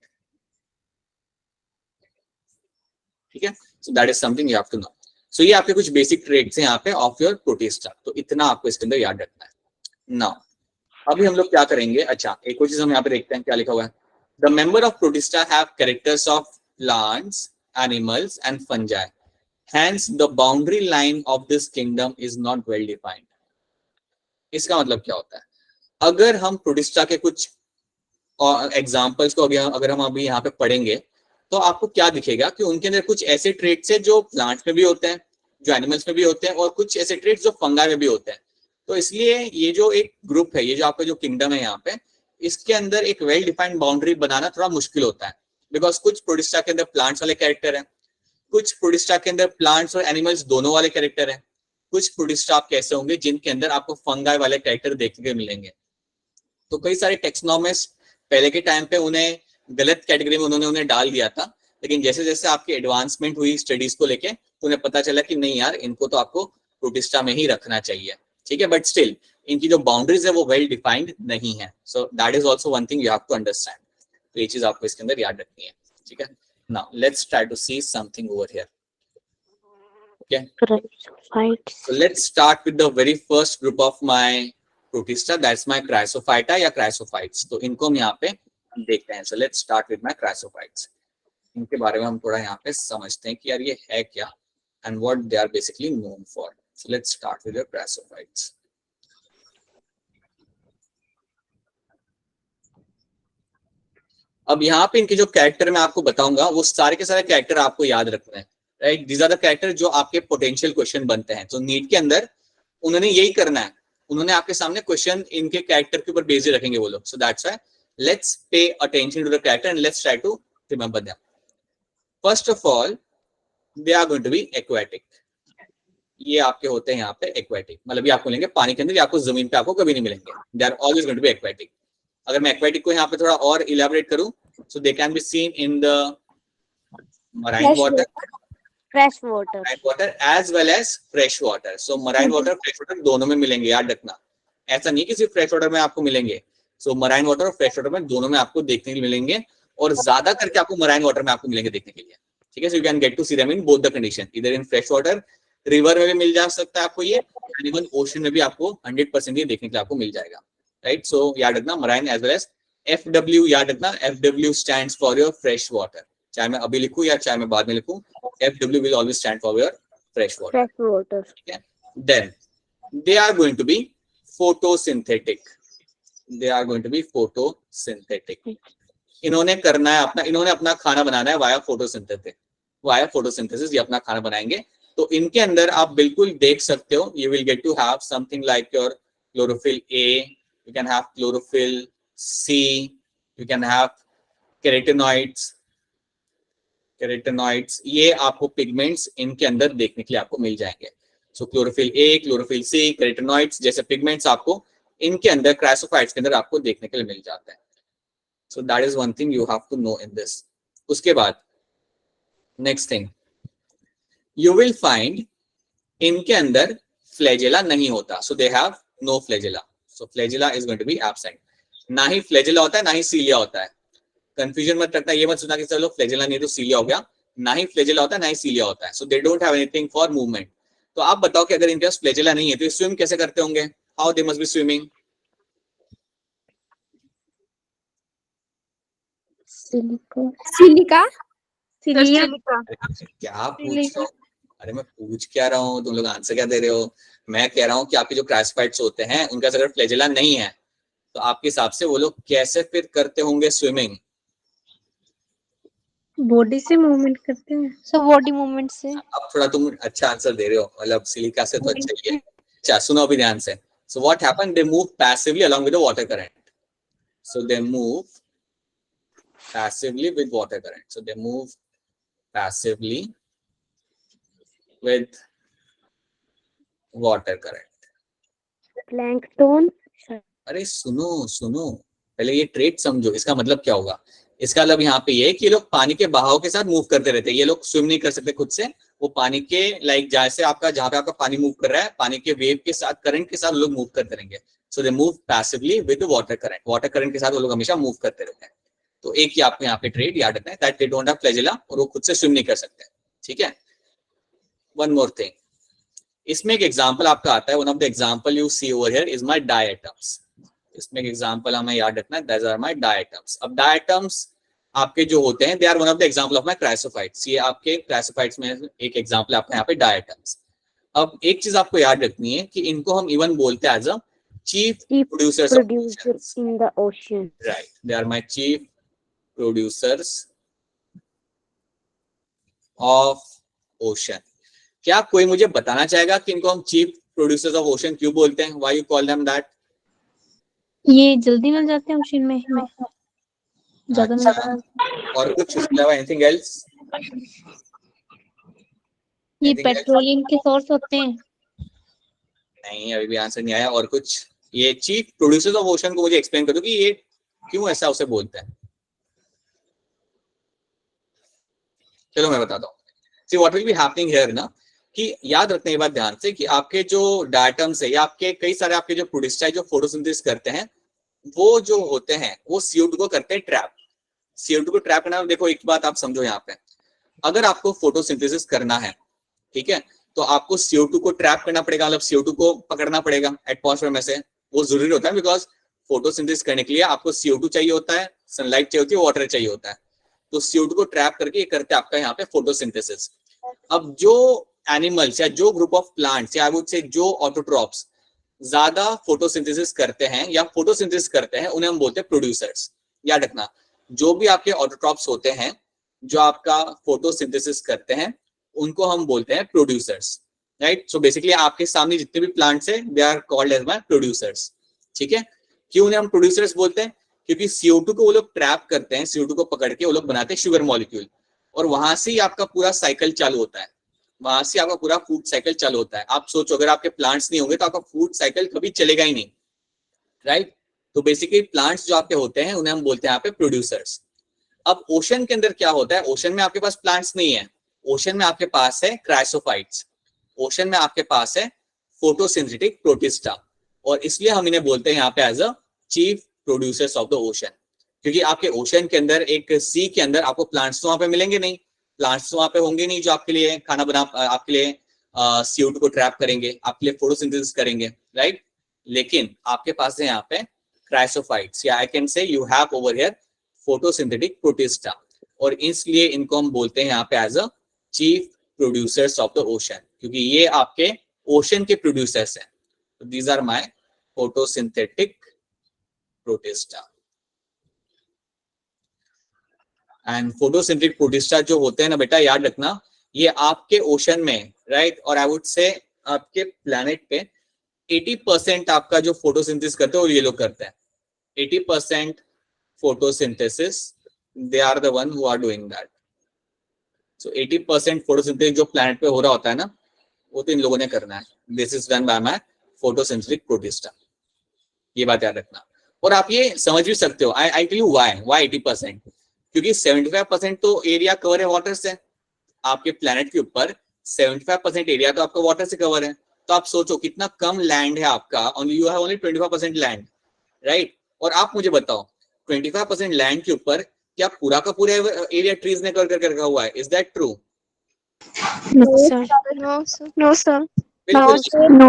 ठीक है. So that is something you have to know. सो ये आपके कुछ बेसिक ट्रेड्स हैं यहाँ पे ऑफ योर प्रोटिस्टा, तो इतना आपको इसके अंदर याद रखना है. नाउ अभी हम लोग क्या करेंगे, अच्छा एक और चीज हम यहाँ पे देखते हैं क्या लिखा हुआ है. The member of Protista have characters of plants, animals, and fungi. Hence, the boundary line of this kingdom is not well defined. इसका मतलब क्या होता है, अगर हम प्रोटिस्टा के कुछ एग्जाम्पल्स को अगर हम अभी यहाँ पे पढ़ेंगे तो आपको क्या दिखेगा कि उनके अंदर कुछ ऐसे ट्रेट्स है जो प्लांट्स में भी होते हैं, जो एनिमल्स में भी होते हैं, और कुछ ऐसे ट्रेट्स जो फंगाई में भी होते हैं. तो इसलिए ये जो एक ग्रुप है, ये जो आपका जो किंगडम है यहाँ पे, इसके अंदर एक वेल डिफाइंड बाउंड्री बनाना थोड़ा मुश्किल होता है, बिकॉज कुछ प्रोटिस्टा के अंदर प्लांट्स वाले कैरेक्टर हैं, कुछ प्रोटिस्टा के अंदर प्लांट्स और एनिमल्स दोनों वाले कैरेक्टर हैं, कुछ प्रोटिस्टा आप कैसे होंगे जिनके अंदर आपको फंगाई वाले कैरेक्टर देखने को मिलेंगे. तो कई सारे टेक्सोनॉमिस्ट पहले के टाइम पे उन्हें गलत कैटेगरी में उन्होंने उन्हें डाल दिया था, लेकिन जैसे जैसे आपकी एडवांसमेंट हुई स्टडीज को लेके तो उन्हें पता चला कि नहीं यार, इनको तो आपको प्रोटिस्टा में ही रखना चाहिए, ठीक है. बट स्टिल इनकी जो बाउंड्रीज है वो वेल डिफाइंड नहीं है. So that is also one thing you have to understand. तो ये चीज आपको इसके अंदर याद रखनी है, ठीक है. Now let's try to see something over here. Okay, so let's start with the very first group of my protista, that's my chrysophyta या chrysophytes. तो इनको हम यहाँ पे देखते हैं. So let's start with my chrysophytes. इनके बारे में हम थोड़ा यहाँ पे समझते हैं कि यार ये है क्या and what they are basically known for. So let's start with your chrysophytes. अब यहाँ पे इनके जो कैरेक्टर मैं आपको बताऊंगा वो सारे के सारे कैरेक्टर आपको याद रखना है, right. These are the character जो आपके पोटेंशियल क्वेश्चन बनते हैं. तो नीट के अंदर उन्होंने यही करना है, उन्होंने आपके सामने क्वेश्चन इनके कैरेक्टर के ऊपर बेस्ड रखेंगे वो लोग. So that's why let's pay attention to the character and let's try to remember them. First of all they are going to be aquatic. ये आपके होते हैं यहाँ पे एक्वेटिक, मतलब ये आपको मिलेंगे पानी के अंदर, ये आपको जमीन पे आपको कभी नहीं मिलेंगे. They are always going to be aquatic. अगर मैं एक्वेटिक को यहाँ पे थोड़ा और इलेबोरेट करूं, so they can be seen in the marine water, fresh water, as well as fresh water. So marine water, fresh water दोनों में मिलेंगे, याद रखना. ऐसा नहीं कि सिर्फ फ्रेश वाटर में आपको मिलेंगे, सो मराइन वाटर और फ्रेश वाटर में दोनों में आपको देखने के लिए मिलेंगे, और ज्यादा करके आपको मराइन वाटर में आपको मिलेंगे देखने के लिए, ठीक है। So you can get to see them in both the condition, इधर इन फ्रेश वाटर, रिवर में भी मिल जा सकता है आपको ये, एंड इवन ओशन में भी आपको 100% ये देखने के लिए आपको मिल जाएगा, राइट। सो याद रखना marine as well as FW, याद रखना FW stands for your fresh water, चाहे मैं अभी लिखूं या चाहे मैं बाद में लिखूं, FW will always stand for your fresh water. Fresh water. Okay. Then they are going to be photosynthetic. They are going to be photosynthetic. इन्होंने करना है अपना, इन्होंने अपना खाना बनाना है वाया फोटोसिंथेसिस, वाया फोटोसिंथेसिस ये अपना खाना बनाएंगे। तो इनके अंदर आप बिल्कुल देख सकते हो, you will get to have something like your chlorophyll A, you can have chlorophyll C, you can have carotenoids, ये आपको पिगमेंट्स इनके अंदर देखने के लिए आपको मिल जाएंगे। सो chlorophyll A, chlorophyll C, carotenoids जैसे पिगमेंट्स आपको इनके अंदर, क्राइसोफाइट्स के अंदर आपको देखने के लिए मिल जाता है। So that is one thing you have to know in this. उसके बाद next thing you will find इनके अंदर फ्लैजेला नहीं होता, so they have no flagella, so flagella is going to be absent. ना ही फ्लैजेला होता है ना ही सीलिया होता है, कंफ्यूजन मत रखना, ये मत सुना कि चलो फ्लैजेला नहीं तो सीलिया हो गया, ना ही फ्लैजेला होता है ना ही सीलिया होता है। So they don't have anything for movement. तो आप बताओ कि अगर इनके पास फ्लैजेला नहीं है तो ये स्विम कैसे करते होंगे? How they must be swimming? Silica cilia क्या पूछ रहे हो? अरे मैं पूछ क्या रहा हूँ, तुम लोग आंसर क्या दे रहे हो? मैं कह रहा हूँ कि आपके जो क्राइसोफाइट्स होते हैं उनका अगर फ्लैजेला नहीं है तो आपके हिसाब से वो लोग कैसे फिर करते होंगे स्विमिंग? बॉडी से मूवमेंट करते हैं, सब बॉडी मूवमेंट से। अब थोड़ा तुम अच्छा आंसर दे रहे हो, मतलब सिलिका से तो अच्छा ही है। अच्छा सुनो अभी ध्यान से। So what happened, they move passively along with the water current. So they move passively with water current, so they move passively with water current. Plankton. अरे सुनो सुनो, पहले ये ट्रेट समझो, इसका मतलब क्या होगा। इसका मतलब यहाँ पे ये है कि ये लोग पानी के बहाव के साथ मूव करते रहते हैं, ये लोग स्विम नहीं कर सकते खुद से, वो पानी के लाइक जैसे आपका जहाँ पे आपका पानी मूव कर रहा है, पानी के वेव के साथ, करंट के साथ लोग मूव करते रहेंगे। So they move passively with water current, water current के साथ वो लोग हमेशा मूव करते रहते हैं। तो एक ही आपको यहाँ पे ट्रेड याद रखना है, that they don't have flagella, और वो खुद से स्विम नहीं कर सकते, ठीक है। वन मोर थिंग, इसमें एक एग्जाम्पल आपका आता है, one of the example you see over here is my diatoms. इसमें एक एग्जाम्पल हमें याद रखना है, दैट आर माई डायटम्स। अब डायटम्स आपके जो होते हैं, they are one of the example of my chrysophytes, ये आपके क्राइसोफाइट्स में एक एग्जाम्पल आपका यहाँ पे डायटम्स। अब एक चीज आपको याद रखनी है कि इनको हम इवन बोलते हैं as a chief producers in the ocean. Right, they are my chief producers of ocean. क्या कोई मुझे बताना चाहेगा कि इनको हम चीफ प्रोड्यूसर्स ऑफ ओशन क्यों बोलते हैं? Why you call them that? ये जल्दी मिल जाते हैं ओशन में, ज्यादा मिल जाते हैं। और कुछ इसके अलावा एनीथिंग एल्स? ये पेट्रोलियम के सोर्स होते हैं। नहीं, अभी भी आंसर नहीं आया। और कुछ, ये चीफ प्रोड्यूसर्स ऑफ ओशन को मुझे एक्सप्लेन कर दो कि ये क्यों ऐसा उसे बोलते हैं। चलो मैं बताता हूँ। See what will be happening here ना, कि याद रखने की बात ध्यान से कि आपके जो डायटम्स है या आपके कई सारे आपके जो प्रोड्यूसर है जो फोटोसिंथेसिस करते हैं, वो जो होते हैं वो CO2 को करते हैं ट्रैप। CO2 को ट्रैप करना, देखो एक बात आप समझो यहाँ पे, अगर आपको फोटोसिंथेसिस करना है, ठीक है, तो आपको CO2 को ट्रैप करना पड़ेगा, मतलब CO2 को पकड़ना पड़ेगा एटमॉस्फेयर में से। वो जरूरी होता है बिकॉज फोटोसिंथेसिस करने के लिए आपको CO2 चाहिए होता है, सनलाइट चाहिए होती है, वाटर चाहिए होता है। तो CO2 को ट्रैप करके ये करते हैं आपका यहाँ पे फोटोसिंथेसिस। अब जो एनिमल्स या जो ग्रुप ऑफ प्लांट्स या आई वुड से जो ऑटोट्रॉप्स ज्यादा फोटोसिंथेसिस करते हैं या फोटोसिंथेसिस करते हैं, उन्हें हम बोलते हैं प्रोड्यूसर्स। याद रखना, जो भी आपके ऑटोट्रॉप्स होते हैं जो आपका फोटोसिंथेसिस करते हैं, उनको हम बोलते हैं प्रोड्यूसर्स, राइट। सो बेसिकली आपके सामने जितने भी प्लांट्स हैं, they are called as my producers, ठीक है। क्यों उन्हें हम प्रोड्यूसर्स बोलते हैं? क्योंकि CO2 को वो लोग ट्रैप करते हैं, CO2 को पकड़ के वो लोग बनाते हैं शुगर मॉलिक्यूल, और वहां से ही आपका पूरा साइकिल चालू होता है, वहां से आपका पूरा फूड साइकिल चालू होता है। आप सोचो, अगर आपके प्लांट्स नहीं होंगे तो आपका फूड साइकिल कभी चलेगा ही नहीं, राइट। तो बेसिकली प्लांट्स जो आपके होते हैं उन्हें हम बोलते हैं यहाँ पे प्रोड्यूसर्स। अब ओशन के अंदर क्या होता है, ओशन में आपके पास प्लांट्स नहीं है, ओशन में आपके पास है क्राइसोफाइट्स, ओशन में आपके पास है फोटोसिंथेटिक प्रोटिस्टा, और इसलिए हम इन्हें बोलते हैं यहाँ पे as a chief producers of the ocean, क्योंकि आपके ओशन के अंदर, एक सी के अंदर आपको प्लांट्स तो वहां पे मिलेंगे नहीं, प्लांट्स तो वहां पे होंगे नहीं जो आपके लिए खाना बना, आपके लिए CO2 को ट्रैप करेंगे, आपके लिए फोटोसिंथेसिस करेंगे, राइट। लेकिन आपके पास है यहाँ पे क्राइसोफाइट्स, या I can say you have over here photosynthetic protista, और इसलिए इनको हम बोलते हैं यहाँ पे as a chief producers of the ocean, क्योंकि ये आपके ओशन के प्रोड्यूसर्स हैं। These are my photosynthetic protista. And photosynthetic protista जो होते हैं ना बेटा, याद रखना, ये आपके ओशन में, राइट, और आई वुड से आपके प्लैनेट पे 80% आपका जो फोटोसिंथेसिस करते हैं वो ये लोग करते हैं। 80% photosynthesis, they are the one who are doing that. So 80% photosynthesis जो प्लैनेट पे हो रहा होता है ना, वो तो इन लोगों ने करना है। This is done by my photosynthetic protista, ये बात याद रखना। और आप ये समझ भी सकते हो, आई टेल यू व्हाई 80%, क्योंकि 75% तो एरिया कवर है वाटर से। आपके प्लैनेट के ऊपर 75% एरिया तो आपका वाटर से कवर है। तो आप सोचो कितना कम लैंड है आपका, you have only 25% land, right. और आप मुझे बताओ 25% लैंड के ऊपर क्या पूरा का पूरा एरिया ट्रीज ने कवर करके रखा हुआ है? Is that true? No sir. No, sir. No, sir. बिल्कुल नो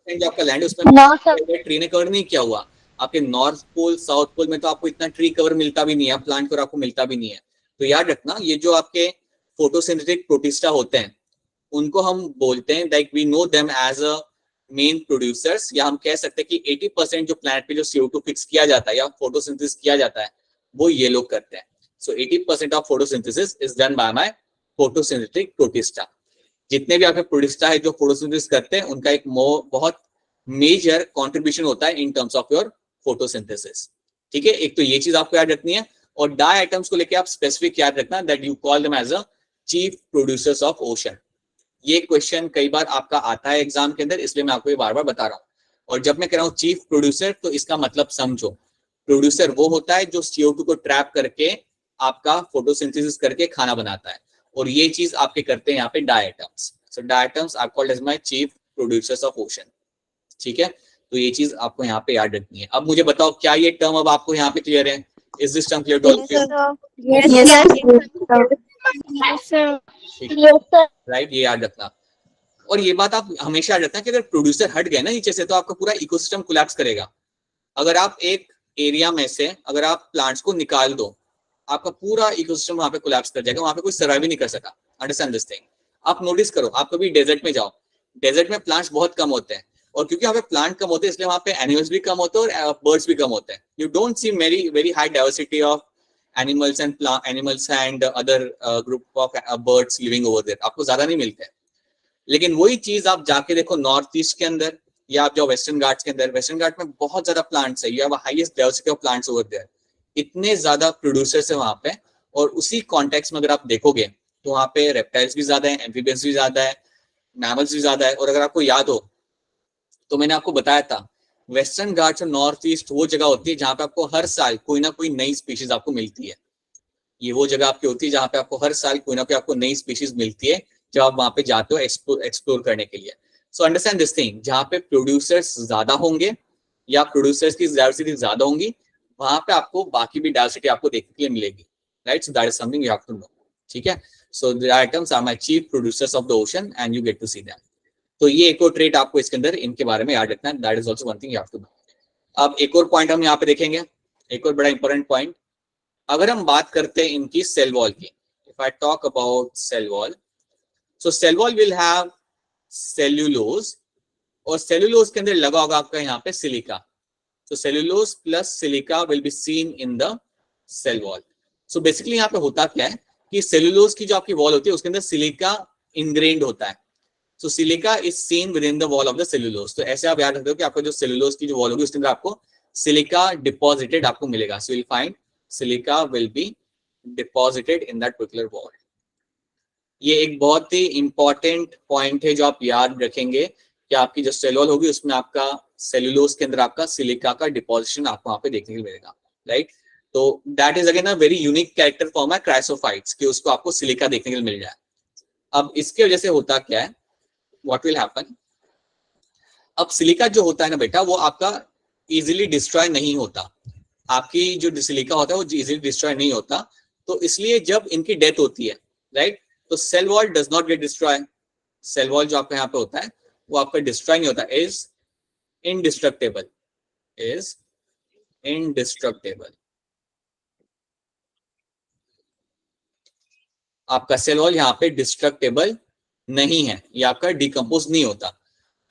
जो आपका लैंड है उसमें ट्री ने कवर नहीं किया हुआ। आपके नॉर्थ पोल साउथ पोल में तो आपको इतना ट्री कवर मिलता भी नहीं है, प्लांट कवर आपको मिलता भी नहीं है। तो याद रखना, ये जो आपके फोटोसिंथेटिक प्रोटिस्टा होते हैं उनको हम बोलते हैं, like we know them as a main producers, या हम कह सकते हैं कि 80% जो प्लैनेट पे जो CO2 फिक्स किया जाता है या फोटोसिंथेसिस किया जाता है वो ये लोग करते हैं। सो 80% of photosynthesis is done by my photosynthetic protista. जितने भी आपके प्रोटिस्टा है जो फोटोसिंथेसिस करते हैं उनका एक बहुत मेजर कंट्रीब्यूशन होता है इन टर्म्स ऑफ योर फोटोसिंथेसिस। ठीक है, एक तो ये चीज आपको याद रखनी है। और डाई आइटम्स को लेके आप स्पेसिफिक याद रखना that you call them as a chief producers of ocean. ये क्वेश्चन कई बार आपका आता है एग्जाम के अंदर, इसलिए मैं आपको ये बार बार बता रहा हूँ। और जब मैं कह रहा हूँ चीफ प्रोड्यूसर, तो इसका मतलब समझो, प्रोड्यूसर वो होता है जो CO2 को ट्रैप करके आपका फोटोसिंथेसिस करके खाना बनाता है, और ये चीज आपके करते हैं यहाँ पे diatoms. So diatoms are called as my chief producers of ocean. ठीक है, तो ये चीज आपको यहाँ पे याद रखनी है। अब मुझे बताओ, क्या ये टर्म अब आपको यहाँ पे क्लियर है? Is this term clear to all of you? Yes, sir. Right, ये याद रखना। और ये बात आप हमेशा याद रखना कि अगर प्रोड्यूसर हट गए ना नीचे से, तो आपका पूरा इकोसिस्टम कोलैप्स करेगा। अगर आप एक एरिया में से अगर आप प्लांट्स को निकाल दो, आपका पूरा इकोसिस्टम वहां पे कोलैप्स कर जाएगा, वहां पे कोई सर्वाइव ही नहीं कर सका। Understand this thing. आप नोटिस करो, आप कभी डेजर्ट में जाओ, डेजर्ट में प्लांट्स बहुत कम होते हैं, और क्योंकि वहां पे प्लांट कम होते हैं इसलिए वहां पे एनिमल्स भी कम होते हैं और बर्ड्स भी कम होते हैं। You don't see very high diversity of animals and other group of birds living over there, आपको ज्यादा नहीं मिलते हैं। लेकिन वही चीज आप जाके देखो नॉर्थ ईस्ट के अंदर, या आप जाओ वेस्टर्न घाट्स के अंदर, वेस्टर्न घाट में बहुत ज्यादा प्लांट्स है, you have highest diversity of plants over there. इतने ज्यादा प्रोड्यूसर्स है वहां पे। और उसी कॉन्टेक्स्ट में अगर आप देखोगे तो वहां पे रेप्टाइल्स भी ज्यादा है, एम्फीबियंस भी ज्यादा है, मैमल्स भी ज्यादा है। और अगर आपको याद हो तो मैंने आपको बताया था, वेस्टर्न घाट्स और नॉर्थ ईस्ट वो जगह होती है जहां पे आपको हर साल कोई ना कोई नई स्पीशीज आपको मिलती है। ये वो जगह आपकी होती है जहां पे आपको हर साल कोई ना कोई आपको नई स्पीशीज मिलती है जब आप वहां पे जाते हो एक्सप्लोर करने के लिए। सो अंडरस्टैंड दिस थिंग, जहां पे प्रोड्यूसर्स ज्यादा होंगे या प्रोड्यूसर्स की डाइवर्सिटी ज्यादा होंगी, वहां पे आपको बाकी भी डाइवर्सिटी आपको देखने के लिए मिलेगी, right. So that is something you have to know. ठीक है, so diatoms are my chief producers of the ocean and you get to see that. तो ये एक और ट्रेट आपको इसके अंदर इनके बारे में याद रखना है, that is also one thing you have to know. अब एक और पॉइंट हम यहाँ पे देखेंगे, एक और बड़ा इंपॉर्टेंट पॉइंट। अगर हम बात करते हैं इनकी सेल वॉल की, if I talk about cell wall, so cell wall will have cellulose, और सेल्यूलोज के अंदर लगा होगा आपका यहाँ पे silica. So cellulose plus silica will be seen in the cell wall. So basically यहाँ पे होता क्या है कि सेल्यूलोज की जो आपकी वॉल होती है उसके अंदर सिलिका इनग्रेन्ड होता है। So silica is seen within the wall of the cellulose. तो ऐसे आप याद रखते हो कि आपका जो सेल्यूलोज की जो वॉल होगी उसके अंदर आपको सिलिका डिपॉजिटेड आपको मिलेगा। So will find silica will be deposited in that particular wall. ये एक बहुत ही इंपॉर्टेंट पॉइंट है जो आप याद रखेंगे कि आपकी जो सेल वॉल होगी उसमें आपका सेल्यूलोज के अंदर आपका सिलिका का डिपॉजिशन आपको वहां पे देखने को मिलेगा, राइट। तो that is again a very unique character form है क्राइसोफाइट्स कि उसको आपको सिलिका देखने को मिल जाए। अब इसके वजह से होता क्या है, व्हाट विल हैपन, अब सिलिका जो होता है ना बेटा वो आपका इजीली डिस्ट्रॉय नहीं होता। आपकी जो सिलिका होता है वो इजीली डिस्ट्रॉय नहीं होता, तो इसलिए जब इनकी डेथ होती है, राइट, तो cell wall does not get destroy. Cell wall जो आपका यहाँ पे होता है वो आपका डिस्ट्रॉय नहीं होता, इज इनडिस्ट्रक्टेबल, इज इनडिस्ट्रक्टेबल। आपका सेल वॉल यहाँ पे डिस्ट्रक्टेबल नहीं है, ये आपका डिकम्पोज नहीं होता।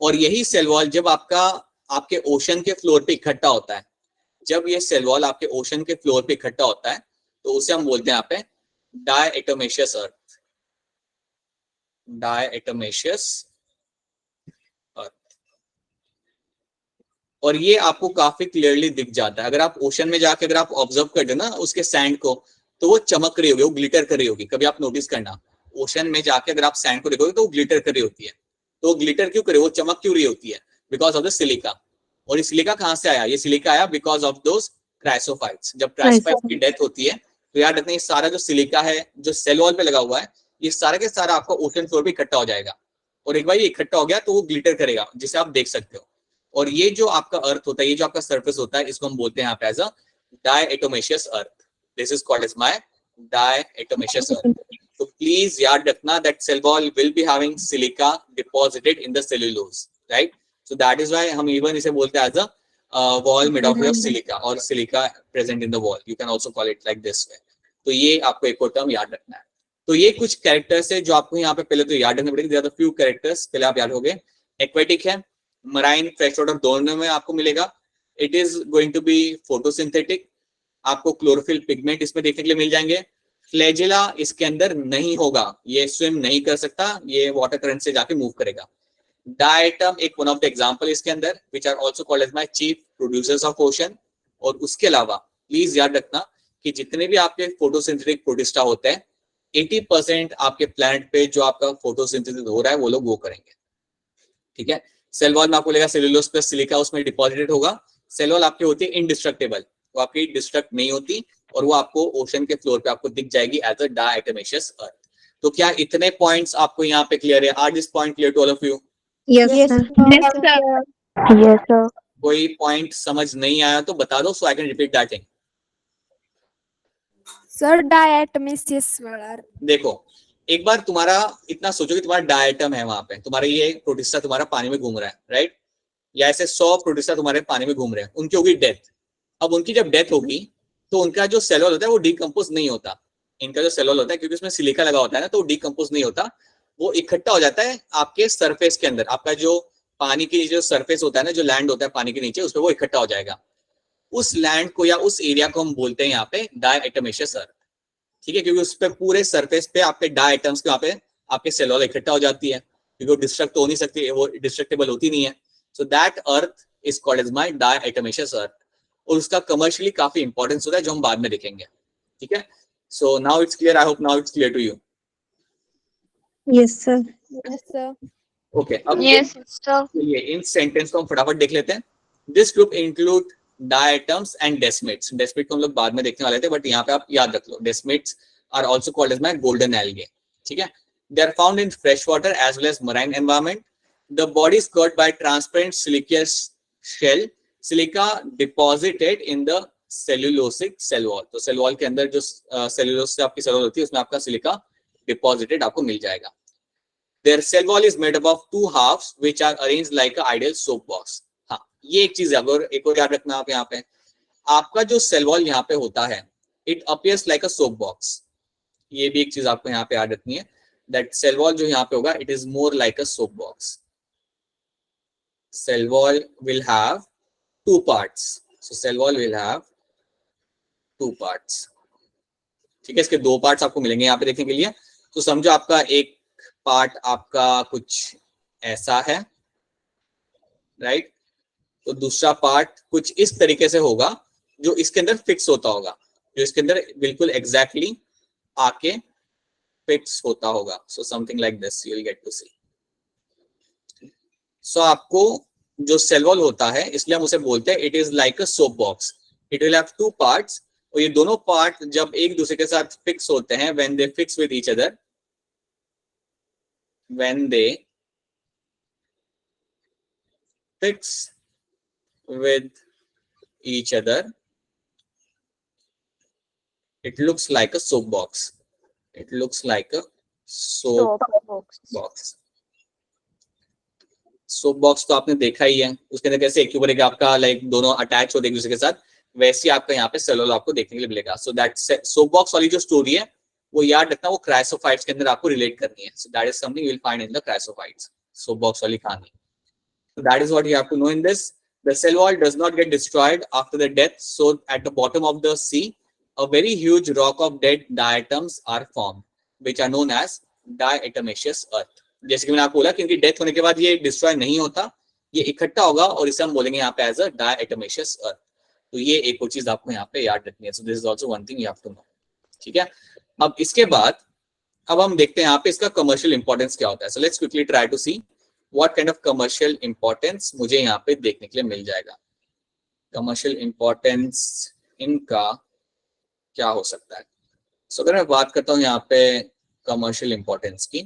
और यही सेल वॉल जब आपका आपके ओशन के फ्लोर पे इकट्ठा होता है, जब ये सेल वॉल आपके ओशन के फ्लोर पे इकट्ठा होता है तो उसे हम बोलते हैं यहाँ पे डायएटोमेशियस अर्थ, डायएटोमेशियस अर्थ। और ये आपको काफी क्लियरली दिख जाता है, अगर आप ओशन में जाके अगर आप ऑब्जर्व कर दो ना उसके सैंड को, तो वो चमक रही होगी, वो ग्लिटर कर रही होगी। कभी आप नोटिस करना, ओशन में जाके अगर आप सैंड को देखोगे तो वो ग्लिटर कर रही होती है। तो वो ग्लिटर क्यों करे, वो चमक क्यों रही होती है? Because of the silica. और ये सिलिका कहाँ से आया? ये सिलिका आया बिकॉज ऑफ दोस क्राइसोफाइट्स। जब क्राइसोफाइट्स की डेथ होती है तो याद रखना, ये सारा जो सिलिका है जो सेल वॉल पे लगा हुआ है, ये सारा के सारा आपका ओशन फ्लोर पे इकट्ठा हो जाएगा। और एक बार ये इकट्ठा हो गया तो वो ग्लिटर करेगा, जिसे आप देख सकते हो। और ये जो आपका अर्थ होता है, ये जो आपका सरफेस होता है, इसको हम बोलते हैं यहाँ पे as a diatomaceous earth. This is called as my diatomaceous earth. तो प्लीज याद रखना that cell wall will be having silica deposited in the cellulose, right. So that is why हम इवन इसे बोलते हैं as a wall made of silica, और silica present in the wall, you can also call it like this way. तो ये आपको एक और टर्म याद रखना है। तो ये कुछ कैरेक्टर्स है जो आपको यहाँ पे पहले तो याद रखने पड़ेंगे। देयर आर फ्यू कैरेक्टर्स, पहले आप याद होगे। एक्वेटिक है, मराइन, फ्रेश वाटर, दोनों में आपको मिलेगा। It is going to be photosynthetic, आपको क्लोरोफिल पिगमेंट इसमें देखने के लिए मिल जाएंगे। फ्लैजिला इसके अंदर नहीं होगा, ये स्विम नहीं कर सकता, ये वाटर करंट से जाके मूव करेगा। डायटम एक वन ऑफ द एग्जांपल इसके अंदर, which are also called as my chief producers of ocean. और उसके अलावा प्लीज याद रखना कि जितने भी आपके फोटोसिंथेटिक प्रोटिस्टा होते हैं, 80% आपके प्लैनेट पे जो आपका फोटोसिंथेसिस हो रहा है वो लोग वो करेंगे, ठीक है। सेल वॉल में आपको लेगा सेल्यूलोज प्लस सिलिका उसमें डिपॉजिटेड होगा। सेल वॉल आपकी होती है इनडिस्ट्रक्टेबल, वो आपकी डिस्ट्रक्ट नहीं होती, और वो आपको ओशन के फ्लोर पे आपको दिख जाएगी एज अ डायएटोमेशियस अर्थ। तो क्या इतने पॉइंट्स आपको यहाँ पे क्लियर है? Are this point clear to all of you? Yes Yes, सर। sir. Yes, sir. कोई पॉइंट समझ नहीं आया तो बता दो, so I can repeat that thing. Sir diatomaceous वाला देखो, एक बार तुम्हारा इतना सोचो कि तुम्हारा डायटम है वहां पे, तुम्हारा ये प्रोटिस्टा तुम्हारा पानी में घूम रहा है, राइट, या ऐसे 100 प्रोटिस्टा तुम्हारे पानी में घूम रहे हैं, उनकी होगी डेथ। अब उनकी जब डेथ होगी तो उनका जो सेल वॉल होता है वो डिकम्पोज नहीं होता। इनका जो सेल वॉल होता है, क्योंकि उसमें सिलिका लगा होता है ना, तो डिकम्पोज नहीं होता, वो इकट्ठा हो जाता है आपके सरफेस के अंदर। आपका जो पानी के नीचे जो सरफेस होता है ना, जो लैंड होता है पानी के नीचे, उस पर वो इकट्ठा हो जाएगा। उस लैंड को या उस एरिया को हम बोलते हैं यहाँ पे डायएटोमेशियस अर्थ, ठीक है, क्योंकि उस पे पूरे सरफेस पे आपके डायएटम्स यहाँ पे आपके सेल वॉल इकट्ठा हो जाती है, क्योंकि वो डिस्ट्रक्ट हो नहीं सकती, वो डिस्ट्रक्टेबल होती नहीं है। So that earth is called as my diatomaceous earth. और उसका कमर्शियली काफी इंपॉर्टेंस होता है, जो हम बाद में देखेंगे, ठीक है। So now it's clear, I hope now it's clear to you. Yes sir. Yes sir okay, अब Yes, sir. चलिए इन सेंटेंस को हम फटाफट देख लेते हैं। This group include diatoms and desmids. Desmid को हम लोग बाद में देखने वाले थे, बट यहाँ पे आप याद रख लो, desmids are also called as my golden algae, ठीक है। They are found in fresh water as well as marine environment. The body is covered by transparent siliceous shell, silica deposited in the cellulosic cell wall. तो सेल वॉल के अंदर जो सेल्यूलोस से आपकी सेल वॉल होती है, उसमें आपका सिलिका डिपॉजिटेड आपको मिल जाएगा। Their cell wall is made up of two halves which are arranged like a ideal soap box. हाँ, ये एक चीज है, अगर एक और याद रखना आप यहाँ पे, आपका जो सेल वॉल यहाँ पे होता है, it appears like a soap box. ये भी एक चीज आपको यहाँ पे याद रखनी है, दैट सेल वॉल जो यहाँ पे होगा, it is more like a soap box. Cell wall will have two parts. So cell wall will have two parts. ठीक है, इसके दो पार्ट्स आपको मिलेंगे यहाँ पे देखने के लिए। तो समझो आपका एक पार्ट आपका कुछ ऐसा है, राइट, तो दूसरा पार्ट कुछ इस तरीके से होगा, जो इसके अंदर फिक्स होता होगा, जो इसके अंदर बिल्कुल एग्जैक्टली आके फिक्स होता होगा। So something like this you will get to see. So आपको जो सेल वॉल होता है, इसलिए हम उसे बोलते हैं it is like a soap box. It will have two parts, और ये दोनों पार्ट जब एक दूसरे के साथ फिक्स होते हैं, when they fix with each other, when they fix with each other, It looks like a soap box. It looks like a soap box. Soap box तो आपने देखा ही है, उसके अंदर कैसे एक ऊपर एक आपका लाइक दोनों अटैच होते एक दूसरे के साथ, वैसे ही आपका यहाँ पे सेलुलोज आपको देखने के लिए मिलेगा. सो दैट सोप बॉक्स वाली जो स्टोरी है वो याद रखना, वो क्राइसोफाइट्स के अंदर आपको रिलेट करनी है. So that is something you will find in the chrysophytes, soap box वाली कहानी. So that is what you have to know in this. The cell wall does not get destroyed after the death. So at the bottom of the sea, a very huge rock of dead diatoms are formed, which are known as diatomaceous earth. जैसे कि मैंने आपको बोला, क्योंकि डेथ होने के बाद ये डिस्ट्रॉय नहीं होता, ये इकट्ठा होगा और इसे हम बोलेंगे यहाँ पे एज अ diatomaceous earth. तो ये एक और चीज आपको यहाँ पे याद रखनी है. So this is also one thing you have to know. ठीक है. अब इसके बाद अब हम देखते हैं यहाँ पे इसका कमर्शियल इंपॉर्टेंस क्या होता है. So let's quickly try to see what kind of commercial importance मुझे यहाँ पे देखने के लिए मिल जाएगा. कमर्शियल इंपॉर्टेंस इनका क्या हो सकता है. सो अगर मैं बात करता हूँ यहाँ पे कमर्शियल इंपॉर्टेंस की,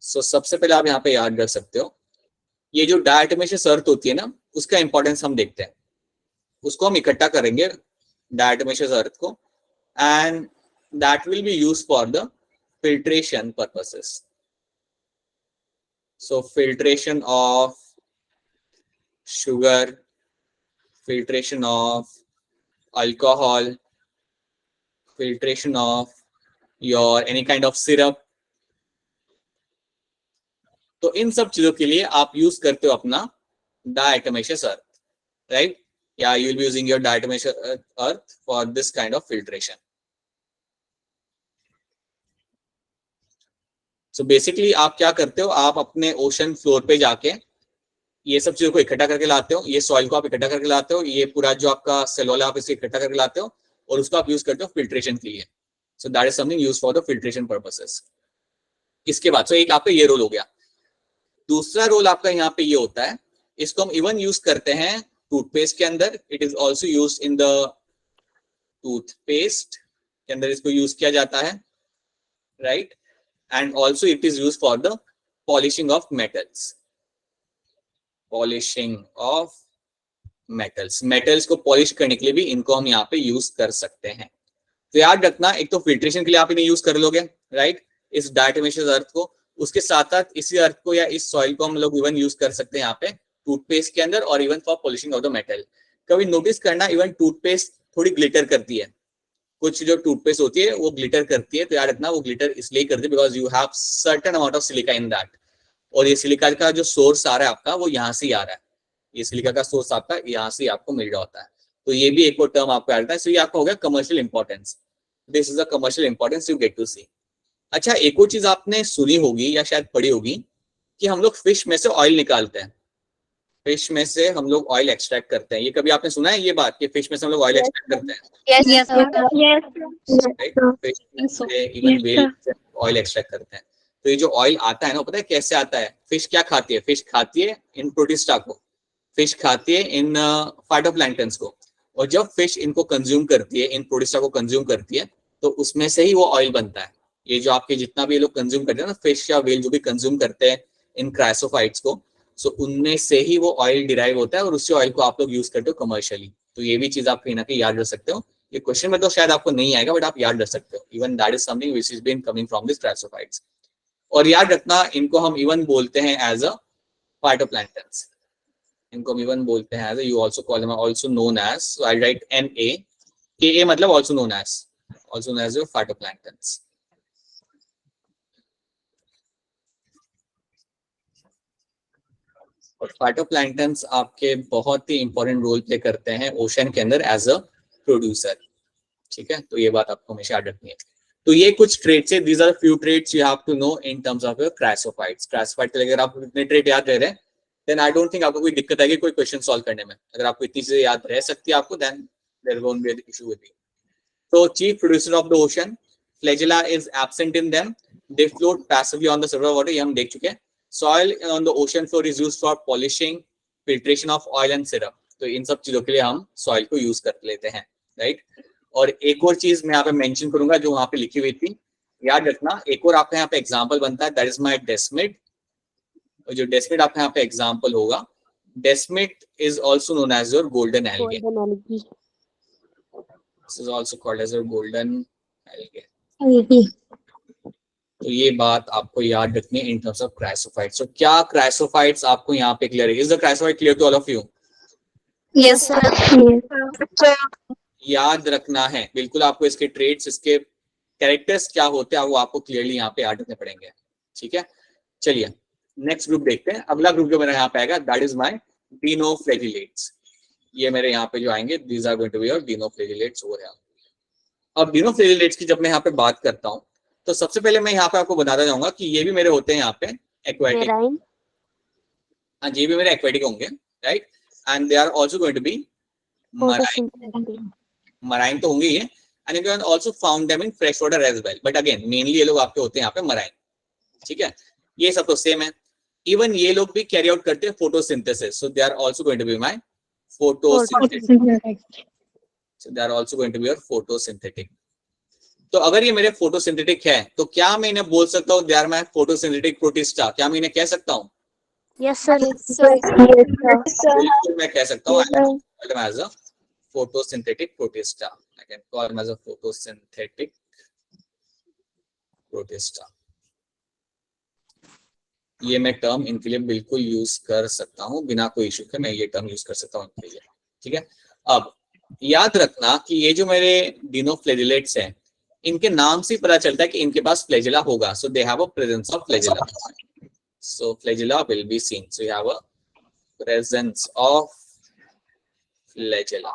सो सबसे पहले आप यहाँ पे याद रख सकते हो, ये जो डायटोमेशियस अर्थ होती है ना, उसका इंपॉर्टेंस हम देखते हैं. उसको हम इकट्ठा करेंगे डायटोमेशियस अर्थ को, and that will be used for the filtration purposes. So filtration of sugar, filtration of alcohol, filtration of your any kind of syrup. तो इन सब चीजों के लिए आप यूज करते हो अपना diatomaceous earth, right? Yeah, you will be using your diatomaceous earth for this kind of filtration. So basically आप क्या करते हो, आप अपने ओशन फ्लोर पे जाके ये सब चीजों को इकट्ठा करके लाते हो, ये सॉइल को आप इकट्ठा करके लाते हो, ये पूरा जो आपका सेलोला आप इसे इकट्ठा करके लाते हो और उसको आप यूज करते हो फिल्ट्रेशन के लिए. सो that is something use for the filtration purposes. इसके बाद एक आपका ये रोल हो गया. दूसरा रोल आपका यहाँ पे ये होता है, इसको हम इवन यूज करते हैं टूथपेस्ट के अंदर. It is also use in the toothpaste के अंदर, इसको यूज किया जाता है, right? And also it is used for the polishing of metals. Polishing of metals. Metals को पॉलिश करने के लिए भी इनको हम यहाँ पे यूज कर सकते हैं. तो याद रखना, एक तो फिल्ट्रेशन के लिए आप इन्हें यूज कर लोगे, राइट, इस डायटोमेशियस अर्थ को. उसके साथ साथ इसी अर्थ को या इस सॉइल को हम लोग इवन यूज कर सकते हैं यहाँ पे टूथपेस्ट के अंदर, और even for polishing of the metal. कभी नोटिस करना, इवन टूथपेस्ट थोड़ी ग्लिटर करती है. कुछ जो टूथपेस्ट होती है वो ग्लिटर करती है, तो याद रखना वो ग्लिटर इसलिए करती है because you have certain amount of silica in that. और ये सिलिका का जो सोर्स आ रहा है आपका, वो यहाँ से ही आ रहा है. ये सिलिका का सोर्स आपका यहाँ से आपको मिल रहा होता है. तो ये भी एक और टर्म आपको याद रखना है. सो ये आपका हो गया commercial importance. This is the commercial importance you get to see. अच्छा, एक और चीज आपने सुनी होगी या शायद पढ़ी होगी कि हम लोग फिश में से ऑयल निकालते हैं. फिश में से हम लोग ऑयल एक्सट्रैक्ट करते हैं. ये कभी आपने सुना है ये बात कि फिश में से हम लोग ऑयल एक्सट्रैक्ट करते हैं? Yes, sir. फिश में से इवन व्हेल से ऑयल एक्सट्रैक्ट करते हैं. तो ये जो ऑयल आता है ना, पता है कैसे आता है? फिश क्या खाती है? फिश खाती है इन प्रोटिस्टा को, फिश खाती है इन फाइटोप्लैंक्टन्स को. और जब फिश इनको कंज्यूम करती है, इन प्रोटिस्टा को कंज्यूम करती है, तो उसमें से ही वो ऑयल बनता है. ये जो आपके जितना भी ये लोग कंज्यूम करते हैं ना, फिश या व्हेल जो भी कंज्यूम करते हैं इन क्राइसोफाइट्स को, सो उनमें से ही वो ऑयल डिराइव होता है और उसी ऑयल को आप लोग यूज करते हो कमर्शियली. तो ये भी चीज आप कहीं ना कहीं याद रख सकते हो. ये क्वेश्चन में तो शायद आपको नहीं आएगा, बट आप याद रख सकते हो. Even that is something which is been coming from this chrysophytes. और याद रखना, इनको हम इवन बोलते हैं एज अ फाइटोप्लैंक्टन्स. इनको हम इवन बोलते हैं as a, you also call them also known as, so I write NA, KA मतलब also known as your phytoplanktons. और फाइटोप्लैंक्टन्स आपके बहुत ही इंपॉर्टेंट रोल प्ले करते हैं ओशन के अंदर एज अ प्रोड्यूसर. ठीक है, तो ये बात आपको हमेशा याद रखनी है. तो ये कुछ ट्रेट्स है, these are few traits you have to know in terms of your chrysophytes. Chrysophyte के लिए अगर आप इतने ट्रेट याद रह रहे हैं, देन आई डोंट थिंक आपको कोई दिक्कत आएगी कोई क्वेश्चन सॉल्व करने में. अगर आपको इतनी चीजें याद रह सकती है आपको, then there won't be an issue with you. तो chief producer of the ocean, flagella is absent in them. They float passively on the surface of water, ये हम देख चुके हैं. Soil on the ocean floor is used for polishing, filtration of oil and syrup. तो इन सब चीजों के लिए हम सॉइल को यूज कर लेते हैं, राइट? और एक और चीज मैं यहाँ पे मेंशन करूंगा जो वहां पे लिखी हुई थी, याद रखना. एक और आपका यहाँ पे एग्जांपल बनता है, दैट इज माय डेस्मिड. और जो डेस्मिड आपका यहाँ पे एग्जांपल होगा Desmit is also known as your golden algae. golden algae. This is also called as your golden algae. algae. तो ये बात आपको याद रखनी है इन टर्म्स ऑफ क्राइसोफाइट्स. तो क्या क्राइसोफाइट्स आपको यहाँ पे क्लियर है? Is the chrysophyte clear to all of you? Yes, sir. याद रखना है बिल्कुल, आपको इसके ट्रेड्स, इसके कैरेक्टर्स क्या होते हैं वो आपको क्लियरली यहाँ पे याद रखने पड़ेंगे. ठीक है, चलिए नेक्स्ट ग्रुप देखते हैं. अगला ग्रुप जो मेरा यहाँ पे आएगा दैट इज माय डिनोफ्लैजिलेट्स. ये मेरे यहाँ पे जो आएंगे these are going to be your dinoflagellates over here. अब डिनोफ्लैजिलेट्स की जब मैं यहाँ पे बात करता हूँ तो सबसे पहले मैं यहाँ पे आपको बताता जाऊंगा कि ये भी मेरे होते हैं यहाँ पे एक्वेटिक. Marine. हाँ, ये भी मेरे एक्वेटिक होंगे, right. And they are also going to be marine. Photosynthetic. Marine तो होंगे ही है. And you can also found them in fresh water as well, but again mainly ये लोग आपके होते हैं यहाँ पे मराइन. ठीक है, ये सब तो सेम है. इवन ये लोग भी कैरी आउट करते हैं photosynthesis, so they are also going to be my photosynthetic. So they are also going to be your photosynthetic. तो अगर ये मेरे फोटोसिंथेटिक है तो क्या मैं इन्हें बोल सकता हूँ they are my photosynthetic protista? क्या मैं इन्हें कह सकता हूँ? Yes, sir. बिल्कुल मैं कह सकता हूँ as a photosynthetic protista. I can call M as a photosynthetic protista. ये मैं टर्म इनके लिए बिल्कुल यूज कर सकता हूँ बिना कोई इशू के. मैं ये टर्म यूज कर सकता हूँ इनके लिए. ठीक है, अब याद रखना कि ये जो मेरे डिनोफ्लैजिलेट्स हैं इनके नाम से पता चलता है कि इनके पास फ्लैजिला होगा. So they have a presence of flagella. So flagella will be seen. So you have a presence of flagella.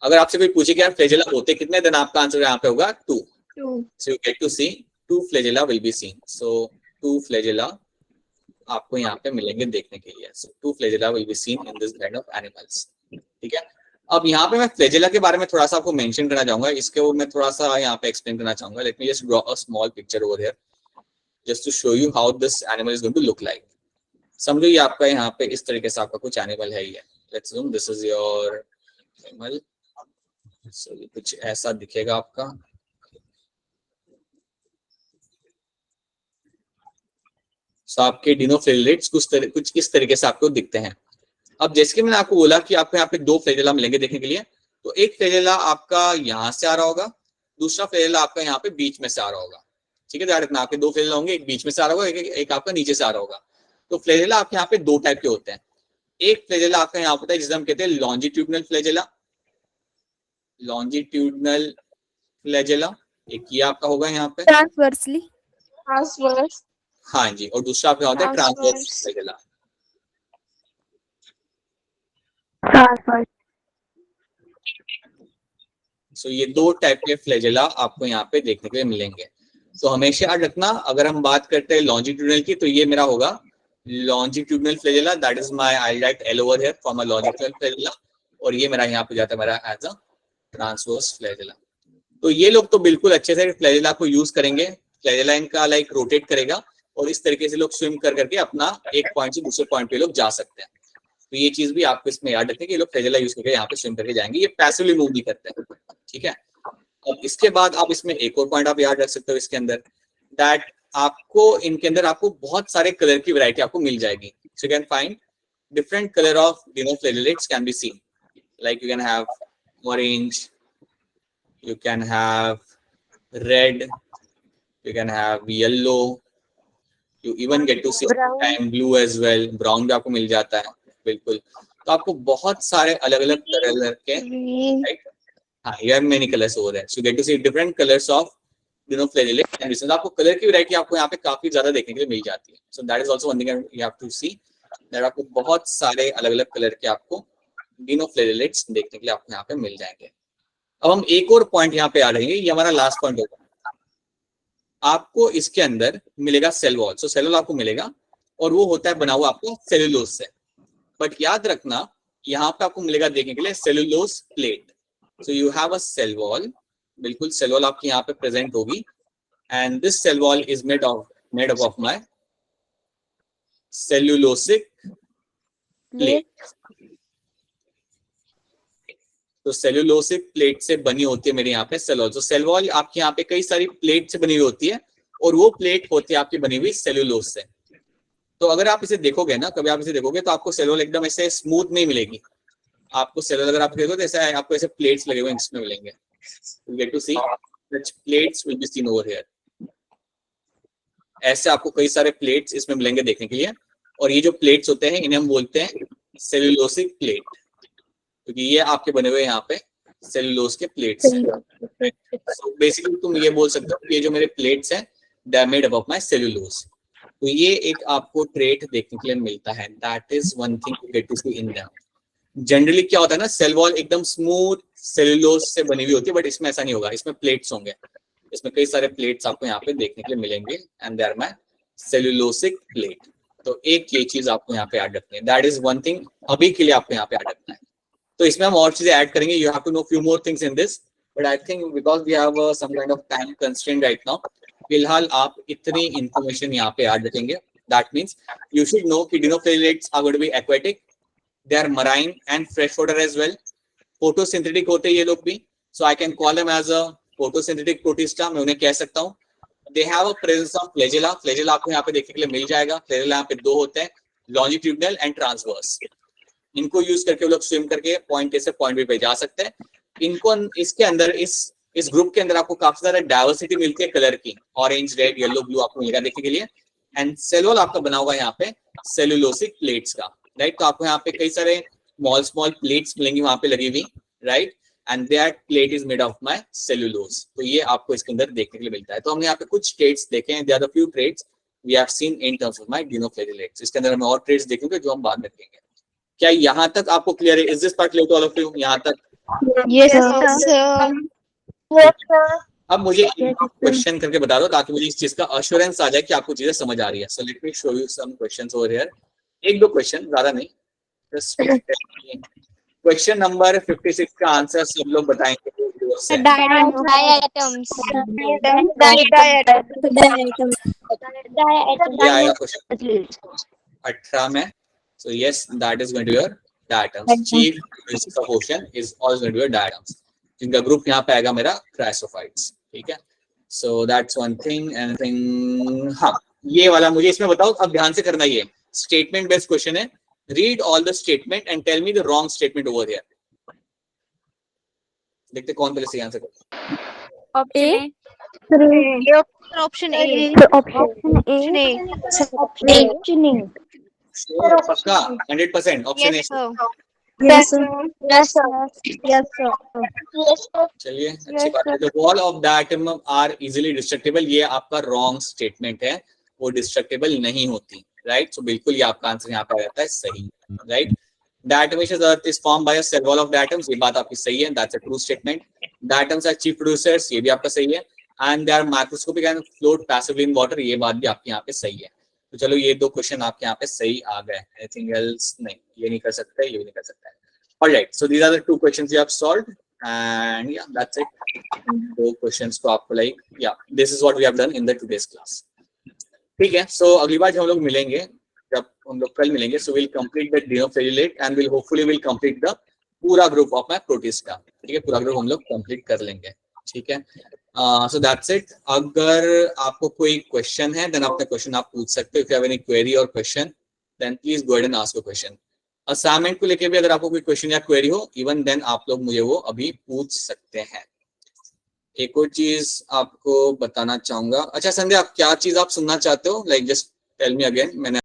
अगर आपसे कोई पूछे कि यार फ्लैजिला होते कितने, देन आपका आंसर यहाँ पे होगा 2. So you get to see 2 flagella will be seen. So 2 flagella आपको यहाँ पे मिलेंगे देखने के लिए. So 2 flagella will be seen in this kind of animals. ठीक है, अब यहाँ पे मैं फ्लैजिला के बारे में थोड़ा सा आपको मेंशन करना चाहूंगा. इसके वो मैं थोड़ा सा यहाँ पे एक्सप्लेन करना चाहूंगा. Let me just draw a small picture over here just to show you how this animal is going to look like. समझो ये आपका यहाँ पे इस तरीके से आपका कुछ एनिमल है. ये let's assume this is your animal. So ये कुछ ऐसा दिखेगा आपका. सो आपके डिनोफ्लैजिलेट्स कुछ इस तरीके से आपको दिखते हैं. अब जैसे कि मैंने आपको बोला कि आपको यहाँ पे 2 फ्लैजिला मिलेंगे देखने के लिए. तो एक फ्लैजिला आपका यहाँ से आ रहा होगा, दूसरा फ्लैजिला आपका यहाँ पे बीच में से आ रहा होगा. ठीक है, ध्यान रखना आपके 2 फ्लैजिला होंगे, एक बीच में से आ रहा होगा, एक आपका नीचे से आ रहा होगा. तो फ्लैजिला आपके यहाँ पे 2 टाइप के होते हैं. एक फ्लैजिला आपका यहाँ होता है जिसे हम कहते हैं लॉन्जिट्यूडनल फ्लैजिला. लॉन्जिट्यूडनल फ्लैजिला एक ये आपका होगा यहाँ पे. Transversely. हाँ जी, और दूसरा आपका होता है ट्रांसवर्स फ्लैजिला. सो ये 2 टाइप के फ्लैजिला आपको यहाँ पे देखने के लिए मिलेंगे. तो हमेशा याद रखना अगर हम बात करते हैं लॉन्जिट्यूडनल की तो ये मेरा होगा longitudinal flagella. That is my I right L over here for my longitudinal flagella. और ये मेरा यहाँ पे जाता है मेरा एज अ ट्रांसवर्स फ्लैजिला. तो ये लोग तो बिल्कुल अच्छे से फ्लैजिला को यूज करेंगे. फ्लैजिला इनका लाइक रोटेट करेगा और इस तरीके से लोग स्विम कर करके अपना एक पॉइंट से दूसरे पॉइंट पे लोग जा सकते हैं. तो ये चीज भी आपको इसमें याद रखें कि ये लोग फ्लैजिला यूज करके यहाँ पे स्विम करके जाएंगे. ये पैसिवली मूव भी करते हैं. ठीक है, अब इसके बाद आप इसमें एक और पॉइंट आप याद रख सकते हो इसके अंदर दैट आपको इनके अंदर आपको बहुत सारे कलर की वैरायटी आपको मिल जाएगी. So you can find different colour of dinoflagellates can be seen. Like you can have orange, you can have red, you can have yellow, you even get to see time blue as well. brown भी आपको मिल जाता है बिल्कुल. तो आपको बहुत सारे अलग अलग कलर के राइट. हाँ, you have many colors over there. So you get to see different colors of dinoflagellate and reasons. आपको कलर की वैरायटी आपको यहाँ पे काफी ज्यादा देखने के लिए मिल जाती है. So that is also one thing you have to see that आपको बहुत सारे अलग अलग कलर के आपको dinoflagellates देखने के लिए आपको यहाँ पे मिल जाएंगे. अब हम एक और पॉइंट यहाँ पे आ रहेंगे, ये हमारा लास्ट पॉइंट होगा. आपको इसके अंदर मिलेगा cell wall. So cell wall आपको मिलेगा और वो होता है बना हुआ आपको सेलुलोज से. बट याद रखना यहाँ पे आपको मिलेगा देखने के लिए cellulose plate. So you have a cell wall. बिल्कुल सेल वॉल आपकी यहाँ पे प्रेजेंट होगी and this cell wall is made up of my cellulosic plate. तो सेल्यूलोसिक प्लेट से बनी होती है मेरे यहाँ पे सेल वॉल. तो सेल वॉल आपके यहाँ पे कई सारी प्लेट से बनी हुई होती है और वो प्लेट होती है आपकी बनी हुई सेल्यूलोज से. तो अगर आप इसे देखोगे ना, कभी आप इसे देखोगे तो आपको सेल वॉल एकदम ऐसे स्मूथ नहीं मिलेगी। आपको सेल वॉल अगर आप देखोगे तो ऐसा आपको ऐसे प्लेट्स लगे हुए इसमें मिलेंगे। You get to see such plates will be seen over here. ऐसे आपको कई सारे प्लेट्स इसमें मिलेंगे देखने के लिए। और ये जो प्लेट्स होते हैं इन्हें हम बोलते हैं सेल्यूलोसिक प्लेट, क्योंकि ये आपके बने हुए यहाँ पे सेल्यूलोज के प्लेट्स हैं। So basically तुम ये बोल सकते हो ये जो मेरे प्लेट्स हैं they are made up of my cellulose. तो ये एक आपको ट्रेट देखने के लिए मिलता है, that is one thing you get to see in them. Generally क्या होता है ना, सेल वॉल एकदम स्मूथ सेल्यूलोज से बनी हुई होती है, बट इसमें ऐसा नहीं होगा, इसमें प्लेट्स होंगे। इसमें कई सारे प्लेट्स आपको यहाँ पे देखने के लिए मिलेंगे and they are my cellulosic plate. तो एक ये चीज आपको यहाँ पे ऐड रखनी है, दैट इज वन थिंग अभी के लिए आपको यहाँ पे ऐड रखना है। तो इसमें हम और चीजें ऐड करेंगे, you have to know few more things in this, but I think because we have some kind of time constraint right now, फिलहाल आप इतनी इंफॉर्मेशन यहाँ पे ऐड रखेंगे। That means you should know कि dinoflagellates are going to be aquatic, they are marine and fresh water as well, photosynthetic होते हैं ये लोग भी, so I can call them as a photosynthetic protista, मैं उन्हें कह सकता हूँ। दे have a presence of flagella, flagella आपको यहाँ पे देखने के लिए मिल जाएगा। फ्लैजेला यहाँ पे दो होते हैं, लॉन्जिट्यूडनल एंड ट्रांसवर्स। इनको यूज करके वो लोग स्विम करके पॉइंट ए से पॉइंट बी पे जा सकते हैं। इनको इसके अंदर इस ग्रुप के अंदर आपको काफी ज्यादा डाइवर्सिटी मिलती है कलर की, ऑरेंज, रेड, येलो, ब्लू आपको मिलेगा देखने के लिए। एंड सेल वॉल आपका बना हुआ है यहाँ पे सेल्यूलोसिक प्लेट्स का, राइट। तो आपको यहाँ पे कई सारे स्मॉल प्लेट्स मिलेंगी वहां पे लगी हुई, right, and that plate is made of my cellulose. तो ये आपको इसके अंदर देखने के लिए मिलता है। तो हमने यहाँ पे कुछ ट्रेट्स देखे हैं, there are the few traits we have seen in terms of my dinoflagellates. इसके अंदर हम और ट्रेट्स देखेंगे जो हम बाद में देखेंगे। क्या यहाँ तक आपको क्लियर है? Is this part clear to all of you? यहाँ तक Yes, Yes, sir. sir. अब मुझे क्वेश्चन करके बता दो ताकि मुझे इस चीज का अश्योरेंस आ जाए कि आपको चीजें समझ आ रही है। So let me show you some questions over here. एक दो क्वेश्चन, ज्यादा नहीं, जस्ट क्वेश्चन नंबर 56 का आंसर सब लोग बताएंगे। Diatoms. ये आएगा क्वेश्चन 18 में। So yes, that is going to be your diatoms. Chief risk of ocean is always going to be your diatoms. जिनका ग्रुप यहाँ पे आएगा मेरा क्राइसोफाइट्स, ठीक है। So that's one thing and thing। हाँ, ये वाला मुझे इसमें बताओ, अब ध्यान से करना। ये स्टेटमेंट बेस्ड क्वेश्चन है। Read all the statement and tell me the wrong statement over here. देखते कौन पहले सही आंसर करता है। Option A. Option A. पक्का 100% option A. Yes, sir. Yes, sir. Yes, sir. Yes, sir. चलिए, अच्छी बात है। The wall of the atom are easily destructible, ये आपका रॉन्ग स्टेटमेंट है, वो डिस्ट्रक्टेबल नहीं होती, राइट। सो बिल्कुल ये आपका आंसर यहाँ पे आ जाता है सही, right. The atomaceous earth is formed by a cell wall of the atoms, ये बात आपकी सही है, that's a true statement. The atoms are chief producers, ये भी आपका सही है। And they are microscopic and float passively in water, ये बात भी आपके यहाँ पे सही है। तो चलो ये दो क्वेश्चन आपके यहाँ पे सही आ गए। Anything else? नहीं, ये नहीं कर सकते, ये भी नहीं कर सकते। Alright, so these are the two questions you have solved, and yeah, that's it. दो questions को आपको like, yeah, this is what we have done in the today's class. ठीक है, so अगली बार जब हम लोग मिलेंगे, जब हम लोग कल मिलेंगे, so we'll complete the dinoflagellate and we'll hopefully complete the पूरा ग्रुप ऑफ माय प्रोटिस्टा, ठीक है। पूरा ग्रुप हम लोग कंप्लीट कर लेंगे, ठीक है। So that's it. अगर आपको कोई क्वेश्चन है देन अपना क्वेश्चन आप पूछ सकते हो। If you have any query और question then please go ahead and ask a question. Assignment को लेके भी अगर आपको कोई क्वेश्चन या क्वेरी हो, इवन देन आप लोग मुझे वो अभी पूछ सकते हैं। एक और चीज आपको बताना चाहूंगा। अच्छा संध्या, क्या चीज आप सुनना चाहते हो? Like just tell me again. मैंने